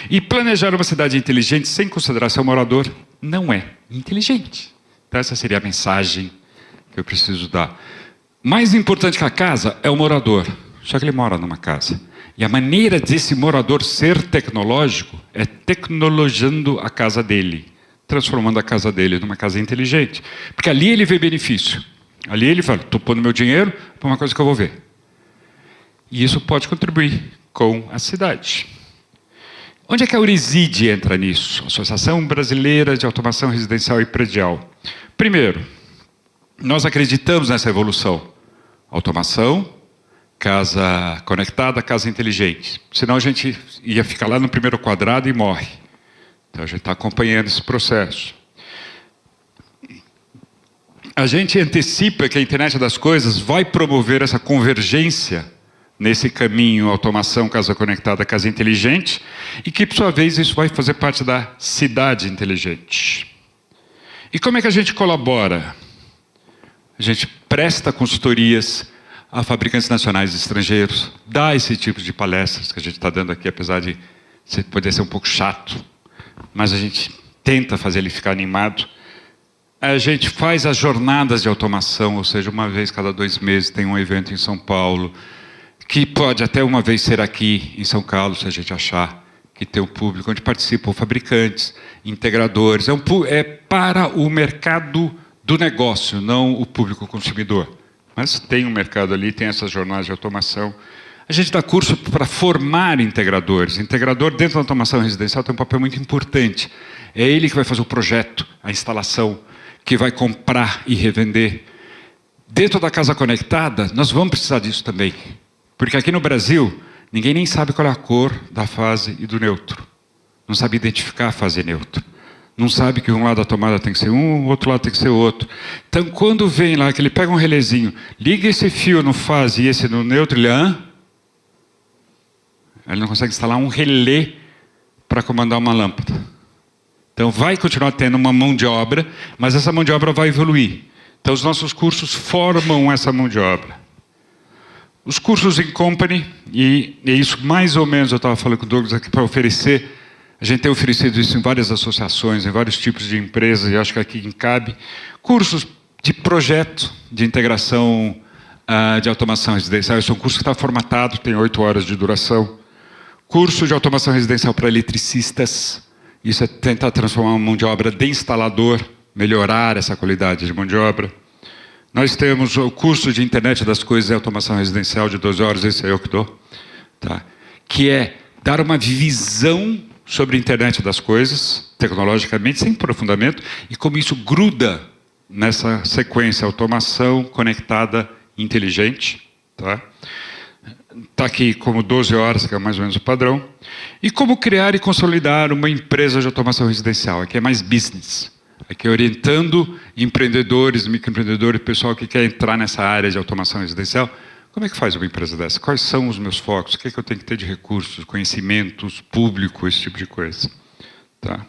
E planejar uma cidade inteligente sem considerar seu morador não é inteligente. Então essa seria a mensagem que eu preciso dar. Mais importante que a casa é o morador. Só que ele mora numa casa. E a maneira desse morador ser tecnológico é tecnologiando a casa dele. Transformando a casa dele numa casa inteligente. Porque ali ele vê benefício. Ali ele fala, estou pondo meu dinheiro para uma coisa que eu vou ver. E isso pode contribuir com a cidade. Onde é que a Euriside entra nisso? Associação Brasileira de Automação Residencial e Predial. Primeiro, nós acreditamos nessa evolução. automação, casa conectada, casa inteligente. Senão a gente ia ficar lá no primeiro quadrado e morre. Então a gente está acompanhando esse processo. A gente antecipa que a internet das coisas vai promover essa convergência nesse caminho automação, casa conectada, casa inteligente, e que, por sua vez, isso vai fazer parte da cidade inteligente. E como é que a gente colabora? A gente presta consultorias a fabricantes nacionais e estrangeiros, dá esse tipo de palestras que a gente está dando aqui, apesar de poder ser um pouco chato, mas a gente tenta fazer ele ficar animado. A gente faz as jornadas de automação, ou seja, uma vez cada 2 meses tem um evento em São Paulo, que pode até uma vez ser aqui em São Carlos, se a gente achar que tem um público, onde participam fabricantes, integradores. É para o mercado do negócio, não o público consumidor. Mas tem um mercado ali, tem essas jornadas de automação. A gente dá curso para formar integradores. Integrador dentro da automação residencial tem um papel muito importante. É ele que vai fazer o projeto, a instalação, que vai comprar e revender. Dentro da casa conectada, nós vamos precisar disso também. Porque aqui no Brasil, ninguém nem sabe qual é a cor da fase e do neutro. Não sabe identificar a fase neutro. Não sabe que um lado da tomada tem que ser um, o outro lado tem que ser outro. Então, quando vem lá, que ele pega um relézinho, liga esse fio no fase e esse no neutro, ele não consegue instalar um relé para comandar uma lâmpada. Então, vai continuar tendo uma mão de obra, mas essa mão de obra vai evoluir. Então, os nossos cursos formam essa mão de obra. Os cursos em company, e isso mais ou menos eu estava falando com o Douglas aqui para oferecer. A gente tem oferecido isso em várias associações, em vários tipos de empresas, e acho que aqui cabe. Cursos de projeto, de integração de automação residencial. Esse é um curso que está formatado, tem 8 horas de duração. Curso de automação residencial para eletricistas. Isso é tentar transformar uma mão de obra de instalador, melhorar essa qualidade de mão de obra. Nós temos o curso de internet das coisas e automação residencial de 12 horas, esse é eu que dou, tá? Que é dar uma visão sobre a internet das coisas, tecnologicamente, sem aprofundamento, e como isso gruda nessa sequência automação conectada inteligente. Tá? Está aqui como 12 horas, que é mais ou menos o padrão. E como criar e consolidar uma empresa de automação residencial. Aqui é mais business. Aqui é orientando empreendedores, microempreendedores, pessoal que quer entrar nessa área de automação residencial. Como é que faz uma empresa dessa? Quais são os meus focos? O que é que eu tenho que ter de recursos, conhecimentos, público, esse tipo de coisa? Tá?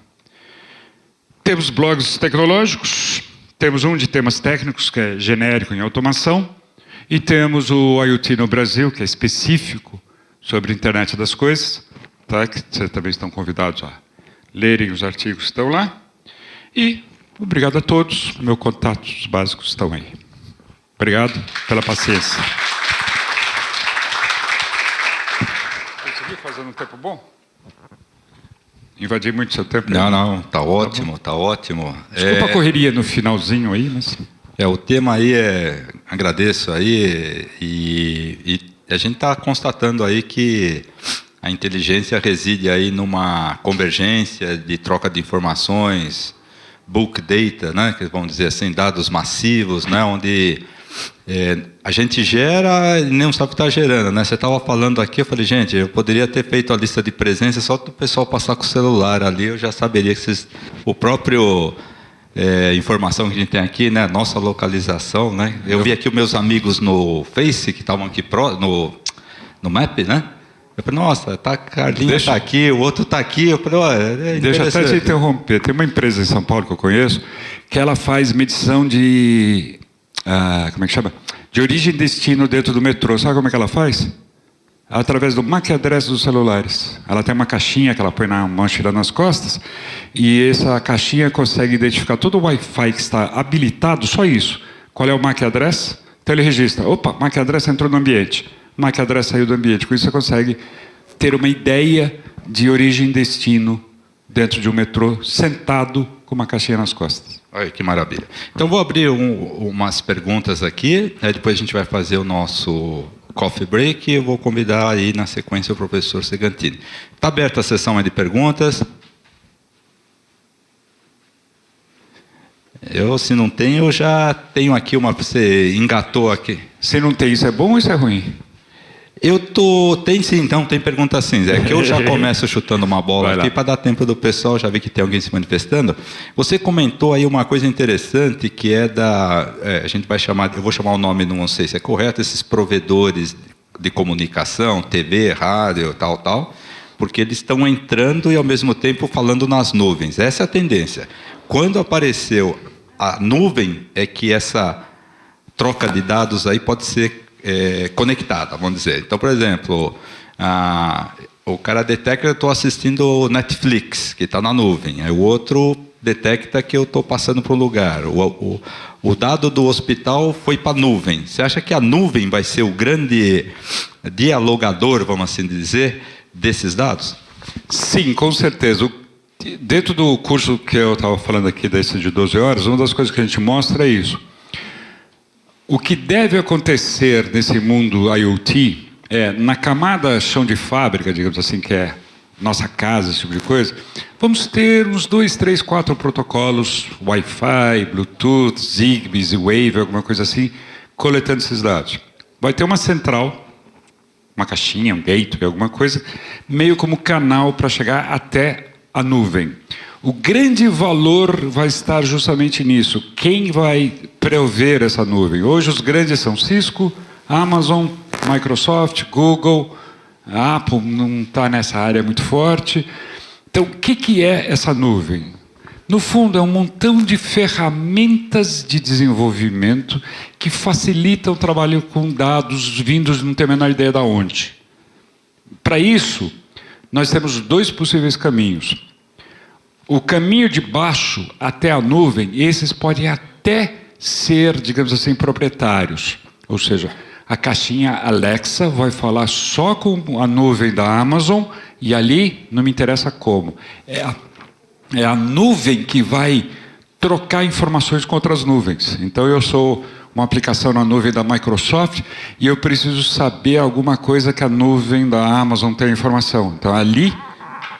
Temos blogs tecnológicos, temos um de temas técnicos, que é genérico em automação, e temos o IoT no Brasil, que é específico sobre a internet das coisas, tá? Que vocês também estão convidados a lerem os artigos que estão lá. E obrigado a todos, meus contatos básicos estão aí. Obrigado pela paciência. Consegui fazer um tempo bom? Invadi muito seu tempo? Não, tá ótimo, tá ótimo. Desculpa a correria no finalzinho aí, mas... o tema aí agradeço aí, e a gente está constatando aí que a inteligência reside aí numa convergência de troca de informações, bulk data, né, que vamos dizer assim, dados massivos, né, onde a gente gera e nem sabe o que está gerando, né? Você estava falando aqui, eu falei, gente, eu poderia ter feito a lista de presença só do pessoal passar com o celular ali, eu já saberia que o próprio informação que a gente tem aqui, né, nossa localização, né? Eu vi aqui os meus amigos no Face que estavam aqui no Map, né? Eu falei, nossa, Carlinhos está aqui, o outro está aqui. Eu falei, deixa até te interromper. Tem uma empresa em São Paulo que eu conheço que ela faz medição de como é que chama? De origem e destino dentro do metrô. Sabe como é que ela faz? Através do MAC address dos celulares. Ela tem uma caixinha que ela põe na mochila nas costas, e essa caixinha consegue identificar todo o Wi-Fi que está habilitado, só isso. Qual é o MAC address? Então ele registra, opa, MAC address entrou no ambiente, MAC address saiu do ambiente. Com isso você consegue ter uma ideia de origem e destino dentro de um metrô, sentado com uma caixinha nas costas. Olha que maravilha. Então vou abrir umas perguntas aqui, né, depois a gente vai fazer o nosso coffee break e eu vou convidar aí na sequência o professor Segantini. Está aberta a sessão de perguntas. Eu, se não tem, eu já tenho aqui uma... Você engatou aqui. Se não tem, isso é bom ou isso é ruim? Tem sim, então, tem pergunta assim, Zé, que eu já começo chutando uma bola aqui para dar tempo do pessoal, já vi que tem alguém se manifestando. Você comentou aí uma coisa interessante que é a gente vai chamar, eu vou chamar o nome, não sei se é correto, esses provedores de comunicação, TV, rádio, tal, porque eles estão entrando e ao mesmo tempo falando nas nuvens. Essa é a tendência. Quando apareceu a nuvem, é que essa troca de dados aí pode ser conectada, vamos dizer. Então, por exemplo, o cara detecta que eu estou assistindo Netflix, que está na nuvem. Aí o outro detecta que eu estou passando para um lugar. O dado do hospital foi para a nuvem. Você acha que a nuvem vai ser o grande dialogador, vamos assim dizer, desses dados? Sim, com certeza. Dentro do curso que eu estava falando aqui, desse de 12 horas, uma das coisas que a gente mostra é isso. O que deve acontecer nesse mundo IoT é, na camada chão de fábrica, digamos assim, que é nossa casa, esse tipo de coisa, vamos ter uns 2, 3, 4 protocolos, Wi-Fi, Bluetooth, Zigbee, Z-Wave, alguma coisa assim, coletando esses dados. Vai ter uma central, uma caixinha, um gateway, alguma coisa, meio como canal para chegar até a nuvem. O grande valor vai estar justamente nisso. Quem vai prover essa nuvem? Hoje os grandes são Cisco, Amazon, Microsoft, Google, a Apple não está nessa área muito forte. Então, o que é essa nuvem? No fundo, é um montão de ferramentas de desenvolvimento que facilitam o trabalho com dados vindos, não tem a menor ideia de onde. Para isso, nós temos 2 possíveis caminhos. O caminho de baixo até a nuvem, esses podem até ser, digamos assim, proprietários. Ou seja, a caixinha Alexa vai falar só com a nuvem da Amazon e ali não me interessa como. É a nuvem que vai trocar informações com outras nuvens. Então eu sou uma aplicação na nuvem da Microsoft e eu preciso saber alguma coisa que a nuvem da Amazon tem informação. Então é ali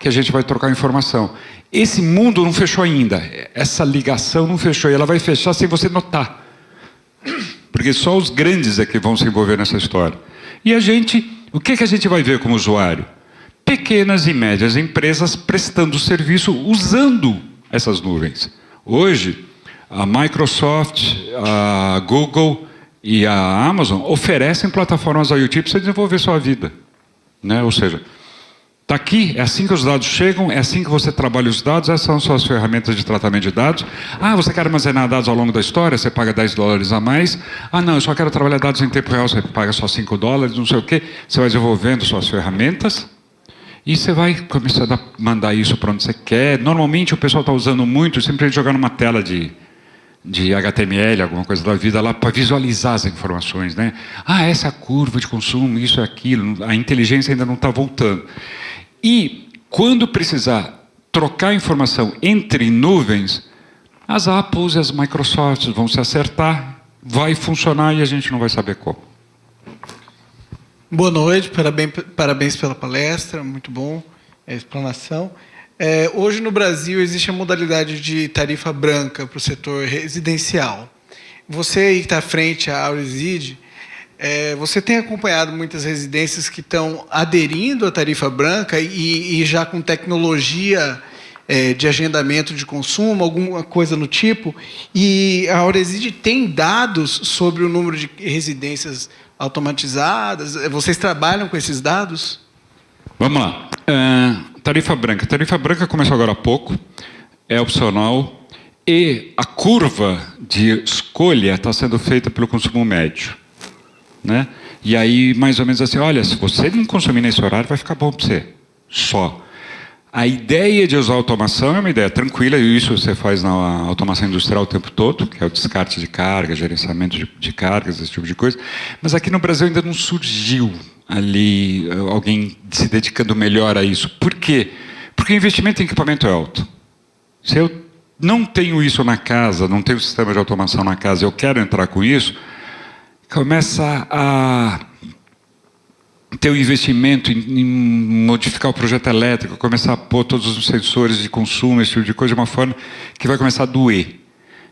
que a gente vai trocar informação. Esse mundo não fechou ainda. Essa ligação não fechou. E ela vai fechar sem você notar. Porque só os grandes é que vão se envolver nessa história. E a gente, o que a gente vai ver como usuário? Pequenas e médias empresas prestando serviço usando essas nuvens. Hoje, a Microsoft, a Google e a Amazon oferecem plataformas IoT para você desenvolver sua vida. Né? Ou seja, está aqui, é assim que os dados chegam, é assim que você trabalha os dados, essas são suas ferramentas de tratamento de dados. Ah, você quer armazenar dados ao longo da história, você paga $10 a mais. Ah, não, eu só quero trabalhar dados em tempo real, você paga só $5, não sei o quê. Você vai desenvolvendo suas ferramentas e você vai começando a mandar isso para onde você quer. Normalmente o pessoal está usando muito, simplesmente jogar numa tela de HTML, alguma coisa da vida lá, para visualizar as informações, né? Ah, essa é a curva de consumo, isso é aquilo, a inteligência ainda não está voltando. E quando precisar trocar informação entre nuvens, as Apples e as Microsofts vão se acertar, vai funcionar e a gente não vai saber como. Boa noite, parabéns pela palestra, muito bom a explanação. Hoje no Brasil existe a modalidade de tarifa branca para o setor residencial. Você aí que está à frente à Aurizid, você tem acompanhado muitas residências que estão aderindo à tarifa branca e já com tecnologia de agendamento de consumo, alguma coisa no tipo, e a Aurizid tem dados sobre o número de residências automatizadas? Vocês trabalham com esses dados? Vamos lá. Tarifa branca. Tarifa branca começou agora há pouco, é opcional, e a curva de escolha está sendo feita pelo consumo médio. Né? E aí, mais ou menos assim, olha, se você não consumir nesse horário, vai ficar bom para você. Só. A ideia de usar automação é uma ideia tranquila, e isso você faz na automação industrial o tempo todo, que é o descarte de carga, gerenciamento de cargas, esse tipo de coisa. Mas aqui no Brasil ainda não surgiu ali alguém se dedicando melhor a isso. Por quê? Porque o investimento em equipamento é alto. Se eu não tenho isso na casa, não tenho sistema de automação na casa, eu quero entrar com isso, começa a ter o investimento em modificar o projeto elétrico, começar a pôr todos os sensores de consumo, esse tipo de coisa, de uma forma que vai começar a doer.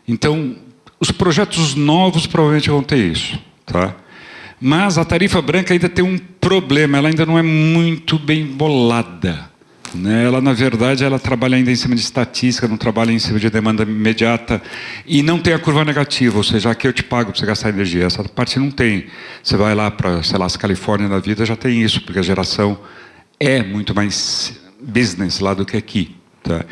Então, os projetos novos provavelmente vão ter isso. Tá? Mas a tarifa branca ainda tem um problema, ela ainda não é muito bem bolada. Né? Ela, na verdade, ela trabalha ainda em cima de estatística, não trabalha em cima de demanda imediata e não tem a curva negativa, ou seja, aqui eu te pago para você gastar energia. Essa parte não tem. Você vai lá para, sei lá, as Califórnia da vida, já tem isso, porque a geração é muito mais business lá do que aqui. Tá?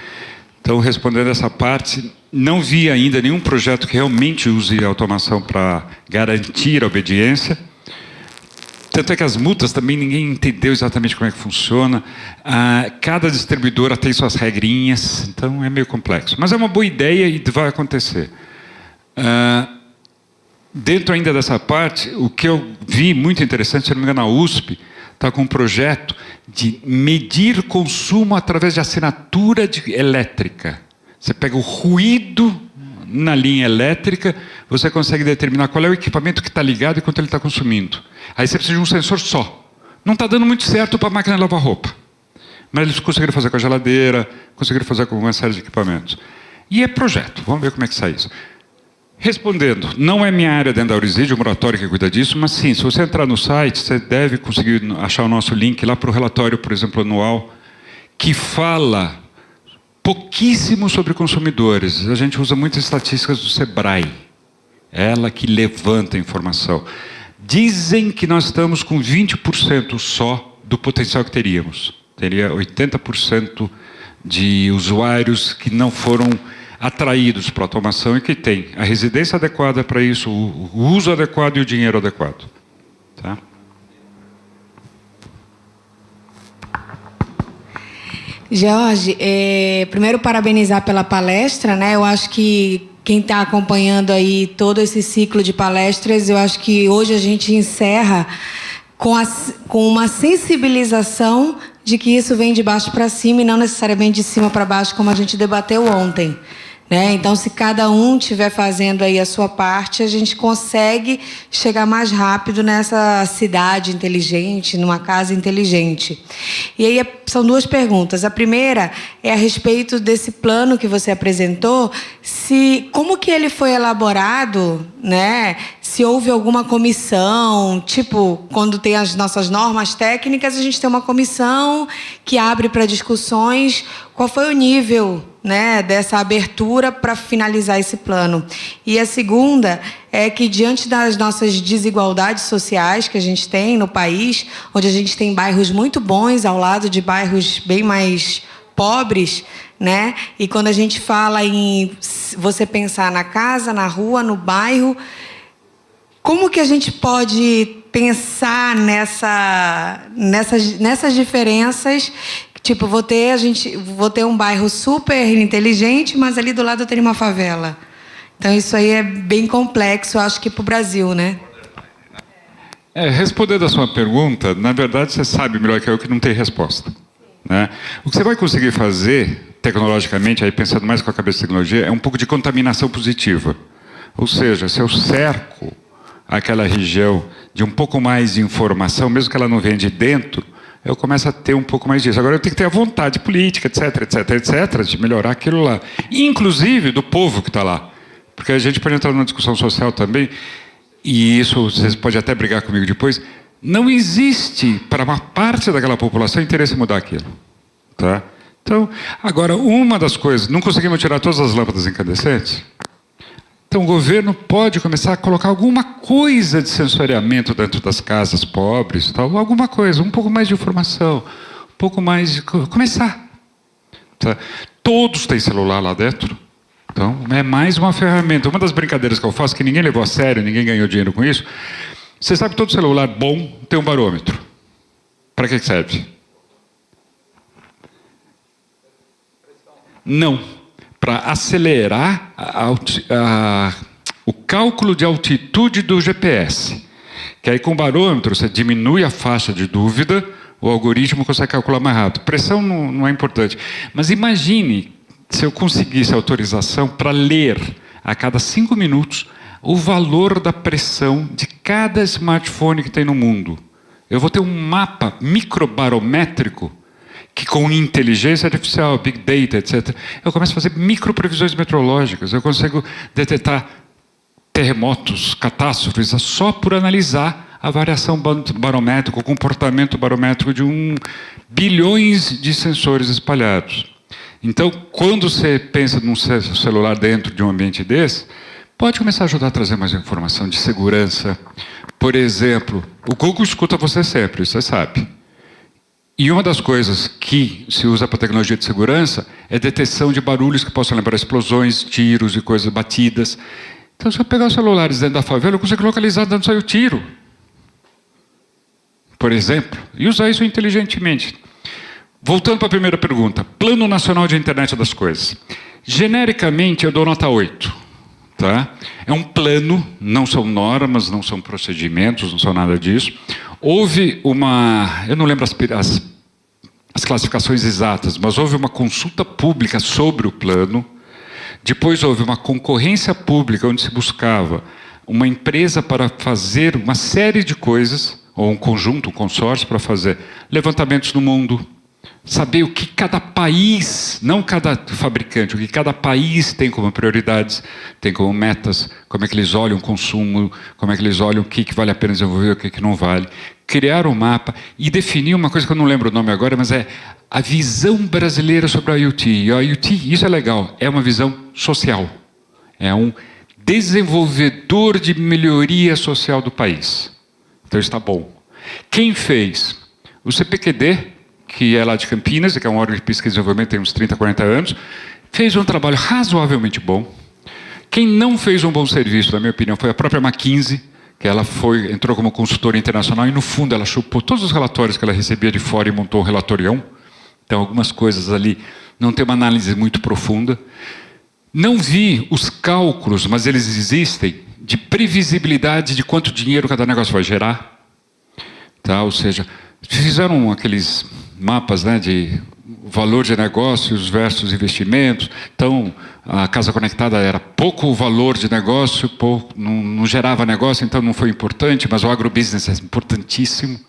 Então, respondendo essa parte, não vi ainda nenhum projeto que realmente use a automação para garantir a obediência. Tanto é que as multas também ninguém entendeu exatamente como é que funciona. Cada distribuidora tem suas regrinhas, então é meio complexo. Mas é uma boa ideia e vai acontecer. Dentro ainda dessa parte, o que eu vi muito interessante, se não me engano, a USP está com um projeto de medir consumo através de assinatura elétrica. Você pega o ruído na linha elétrica, você consegue determinar qual é o equipamento que está ligado e quanto ele está consumindo. Aí você precisa de um sensor só. Não está dando muito certo para a máquina de lavar roupa. Mas eles conseguiram fazer com a geladeira, conseguiram fazer com uma série de equipamentos. E é projeto. Vamos ver como é que sai isso. Respondendo, não é minha área dentro da Aurizid, o Muratório que cuida disso, mas sim, se você entrar no site, você deve conseguir achar o nosso link lá para o relatório, por exemplo, anual, que fala pouquíssimo sobre consumidores. A gente usa muitas estatísticas do Sebrae. Ela que levanta a informação. Dizem que nós estamos com 20% só do potencial que teríamos. Teria 80% de usuários que não foram atraídos para a automação e que tem a residência adequada para isso, o uso adequado e o dinheiro adequado. Tá? Jorge, primeiro parabenizar pela palestra, né? Eu acho que quem está acompanhando aí todo esse ciclo de palestras, eu acho que hoje a gente encerra com uma sensibilização de que isso vem de baixo para cima e não necessariamente de cima para baixo, como a gente debateu ontem. Né? Então, se cada um estiver fazendo aí a sua parte, a gente consegue chegar mais rápido nessa cidade inteligente, numa casa inteligente. E aí são duas perguntas. A primeira é a respeito desse plano que você apresentou, como que ele foi elaborado, né? Se houve alguma comissão, tipo, quando tem as nossas normas técnicas, a gente tem uma comissão que abre para discussões. Qual foi o nível, né, dessa abertura para finalizar esse plano? E a segunda é que, diante das nossas desigualdades sociais que a gente tem no país, onde a gente tem bairros muito bons ao lado de bairros bem mais pobres, né? E quando a gente fala em você pensar na casa, na rua, no bairro, como que a gente pode pensar nessas diferenças? Tipo, vou ter um bairro super inteligente, mas ali do lado eu tenho uma favela. Então, isso aí é bem complexo, acho que para o Brasil, né? Respondendo a sua pergunta, na verdade, você sabe melhor que eu que não tem resposta. Né? O que você vai conseguir fazer, tecnologicamente, aí pensando mais com a cabeça de tecnologia, é um pouco de contaminação positiva. Ou seja, se eu cerco aquela região de um pouco mais de informação, mesmo que ela não venha de dentro, eu começo a ter um pouco mais disso. Agora eu tenho que ter a vontade política, etc, etc, etc, de melhorar aquilo lá. Inclusive do povo que está lá. Porque a gente pode entrar numa discussão social também, e isso vocês podem até brigar comigo depois, não existe para uma parte daquela população interesse em mudar aquilo. Tá? Então, agora, uma das coisas, não conseguimos tirar todas as lâmpadas incandescentes? Então, o governo pode começar a colocar alguma coisa de sensoriamento dentro das casas pobres, tal, alguma coisa, um pouco mais de informação, um pouco mais de... Começar. Tá? Todos têm celular lá dentro. Então, é mais uma ferramenta. Uma das brincadeiras que eu faço, que ninguém levou a sério, ninguém ganhou dinheiro com isso, você sabe que todo celular bom tem um barômetro. Para que serve? Não. Para acelerar o cálculo de altitude do GPS. Que aí com o barômetro você diminui a faixa de dúvida, o algoritmo consegue calcular mais rápido. Pressão não é importante. Mas imagine se eu conseguisse autorização para ler a cada 5 minutos o valor da pressão de cada smartphone que tem no mundo. Eu vou ter um mapa microbarométrico que com inteligência artificial, Big Data, etc., eu começo a fazer microprevisões meteorológicas, eu consigo detectar terremotos, catástrofes, só por analisar a variação barométrica, o comportamento barométrico de bilhões de sensores espalhados. Então, quando você pensa num celular dentro de um ambiente desse, pode começar a ajudar a trazer mais informação de segurança. Por exemplo, o Google escuta você sempre, você sabe. E uma das coisas que se usa para tecnologia de segurança é detecção de barulhos que possam lembrar explosões, tiros e coisas batidas. Então, se eu pegar os celulares dentro da favela, eu consigo localizar de onde saiu o tiro, por exemplo, e usar isso inteligentemente. Voltando para a primeira pergunta, Plano Nacional de Internet das Coisas. Genericamente, eu dou nota 8. Tá? É um plano, não são normas, não são procedimentos, não são nada disso. Houve eu não lembro as classificações exatas, mas houve uma consulta pública sobre o plano. Depois houve uma concorrência pública onde se buscava uma empresa para fazer uma série de coisas, ou um conjunto, um consórcio para fazer levantamentos no mundo, saber o que cada país, não cada fabricante, o que cada país tem como prioridades, tem como metas, como é que eles olham o consumo, como é que eles olham o que vale a pena desenvolver, o que não vale. Criar um mapa e definir uma coisa que eu não lembro o nome agora, mas é a visão brasileira sobre a IoT. E a IoT, isso é legal, é uma visão social. É um desenvolvedor de melhoria social do país. Então está bom. Quem fez? O CPQD, que é lá de Campinas, que é um órgão de pesquisa e desenvolvimento, tem uns 30, 40 anos, fez um trabalho razoavelmente bom. Quem não fez um bom serviço, na minha opinião, foi a própria McKinsey, que ela entrou como consultora internacional e, no fundo, ela chupou todos os relatórios que ela recebia de fora e montou um relatorião. Então, algumas coisas ali não tem uma análise muito profunda. Não vi os cálculos, mas eles existem, de previsibilidade de quanto dinheiro cada negócio vai gerar. Tá? Ou seja, fizeram aqueles mapas, né, de valor de negócios versus investimentos. Então, a casa conectada era pouco valor de negócio, não gerava negócio, então não foi importante, mas o agrobusiness é importantíssimo.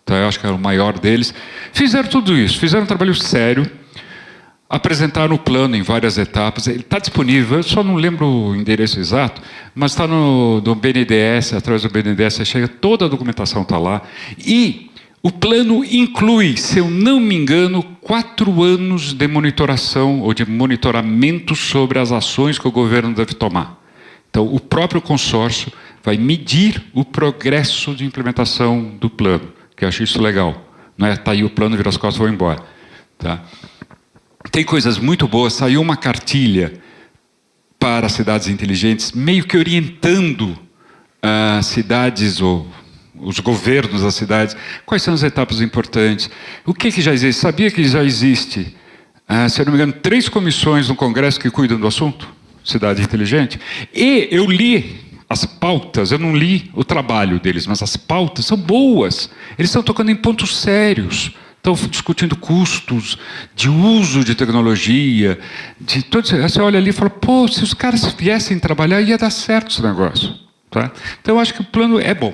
Então, eu acho que era o maior deles. Fizeram tudo isso, fizeram um trabalho sério, apresentaram o plano em várias etapas. Ele está disponível, eu só não lembro o endereço exato, mas está no BNDES, através do BNDES, chega, toda a documentação está lá. E o plano inclui, se eu não me engano, 4 anos de monitoração ou de monitoramento sobre as ações que o governo deve tomar. Então, o próprio consórcio vai medir o progresso de implementação do plano, que eu acho isso legal. Não é, tá aí o plano, vira as costas e vou embora. Tá? Tem coisas muito boas, saiu uma cartilha para cidades inteligentes, meio que orientando as cidades ou os governos das cidades, quais são as etapas importantes, o que já existe. Sabia que já existe, se eu não me engano, 3 comissões no Congresso que cuidam do assunto, Cidade Inteligente, e eu li as pautas, eu não li o trabalho deles, mas as pautas são boas, eles estão tocando em pontos sérios, estão discutindo custos de uso de tecnologia, de todo. Você olha ali e fala, pô, se os caras viessem trabalhar, ia dar certo esse negócio. Tá? Então, eu acho que o plano é bom.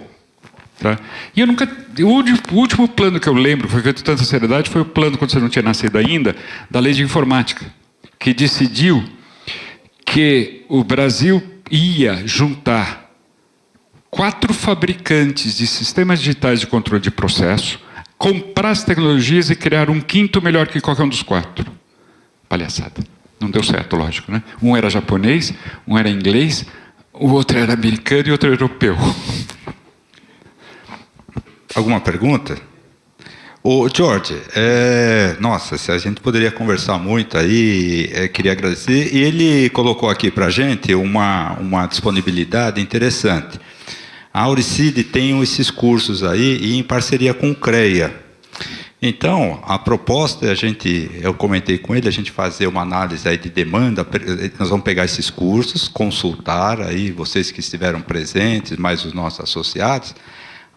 Tá? E eu nunca. O último plano que eu lembro, que foi feito com tanta seriedade, foi o plano, quando você não tinha nascido ainda, da Lei de Informática, que decidiu que o Brasil ia juntar 4 fabricantes de sistemas digitais de controle de processo, comprar as tecnologias e criar um 5º melhor que qualquer um dos 4. Palhaçada. Não deu certo, lógico, né? Um era japonês, um era inglês, o outro era americano e o outro era europeu. Alguma pergunta? Ô, George, nossa, se a gente poderia conversar muito aí, queria agradecer. E ele colocou aqui para a gente uma disponibilidade interessante. A Auricide tem esses cursos aí, e em parceria com o CREA. Então, a proposta é eu comentei com ele, a gente fazer uma análise aí de demanda. Nós vamos pegar esses cursos, consultar aí vocês que estiveram presentes, mais os nossos associados.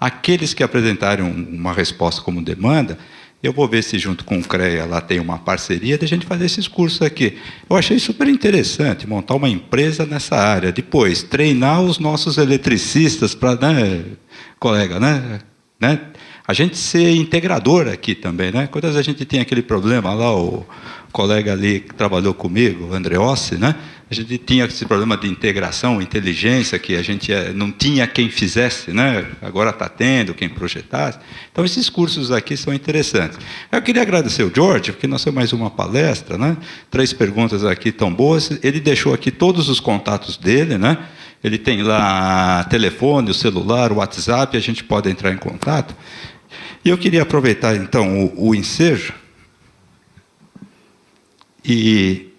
Aqueles que apresentarem uma resposta como demanda, eu vou ver se junto com o CREA lá tem uma parceria de a gente fazer esses cursos aqui. Eu achei super interessante montar uma empresa nessa área. Depois, treinar os nossos eletricistas para, né, colega, né? a gente ser integrador aqui também, né? Quando a gente tinha aquele problema lá, o colega ali que trabalhou comigo, o Andreossi, né? A gente tinha esse problema de integração, inteligência, que a gente não tinha quem fizesse, né? Agora está tendo, quem projetasse. Então, esses cursos aqui são interessantes. Eu queria agradecer o George, porque nós temos mais uma palestra, né? 3 perguntas aqui tão boas. Ele deixou aqui todos os contatos dele, né? Ele tem lá telefone, o celular, o WhatsApp, a gente pode entrar em contato. E eu queria aproveitar, então, o ensejo. E,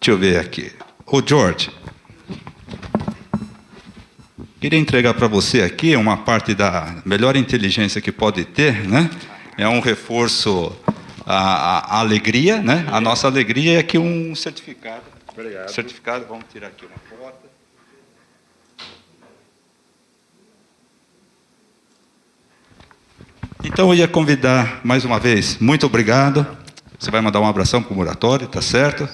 deixa eu ver aqui. Ô, George, queria entregar para você aqui uma parte da melhor inteligência que pode ter, né? É um reforço à alegria, né? A nossa alegria é aqui um certificado. Obrigado. Certificado, vamos tirar aqui uma foto. Então, eu ia convidar, mais uma vez, muito obrigado. Você vai mandar um abração para o Muratório, tá certo?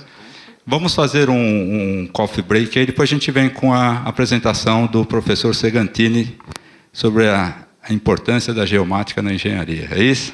Vamos fazer um coffee break, aí depois a gente vem com a apresentação do professor Segantini sobre a importância da geomática na engenharia. É isso?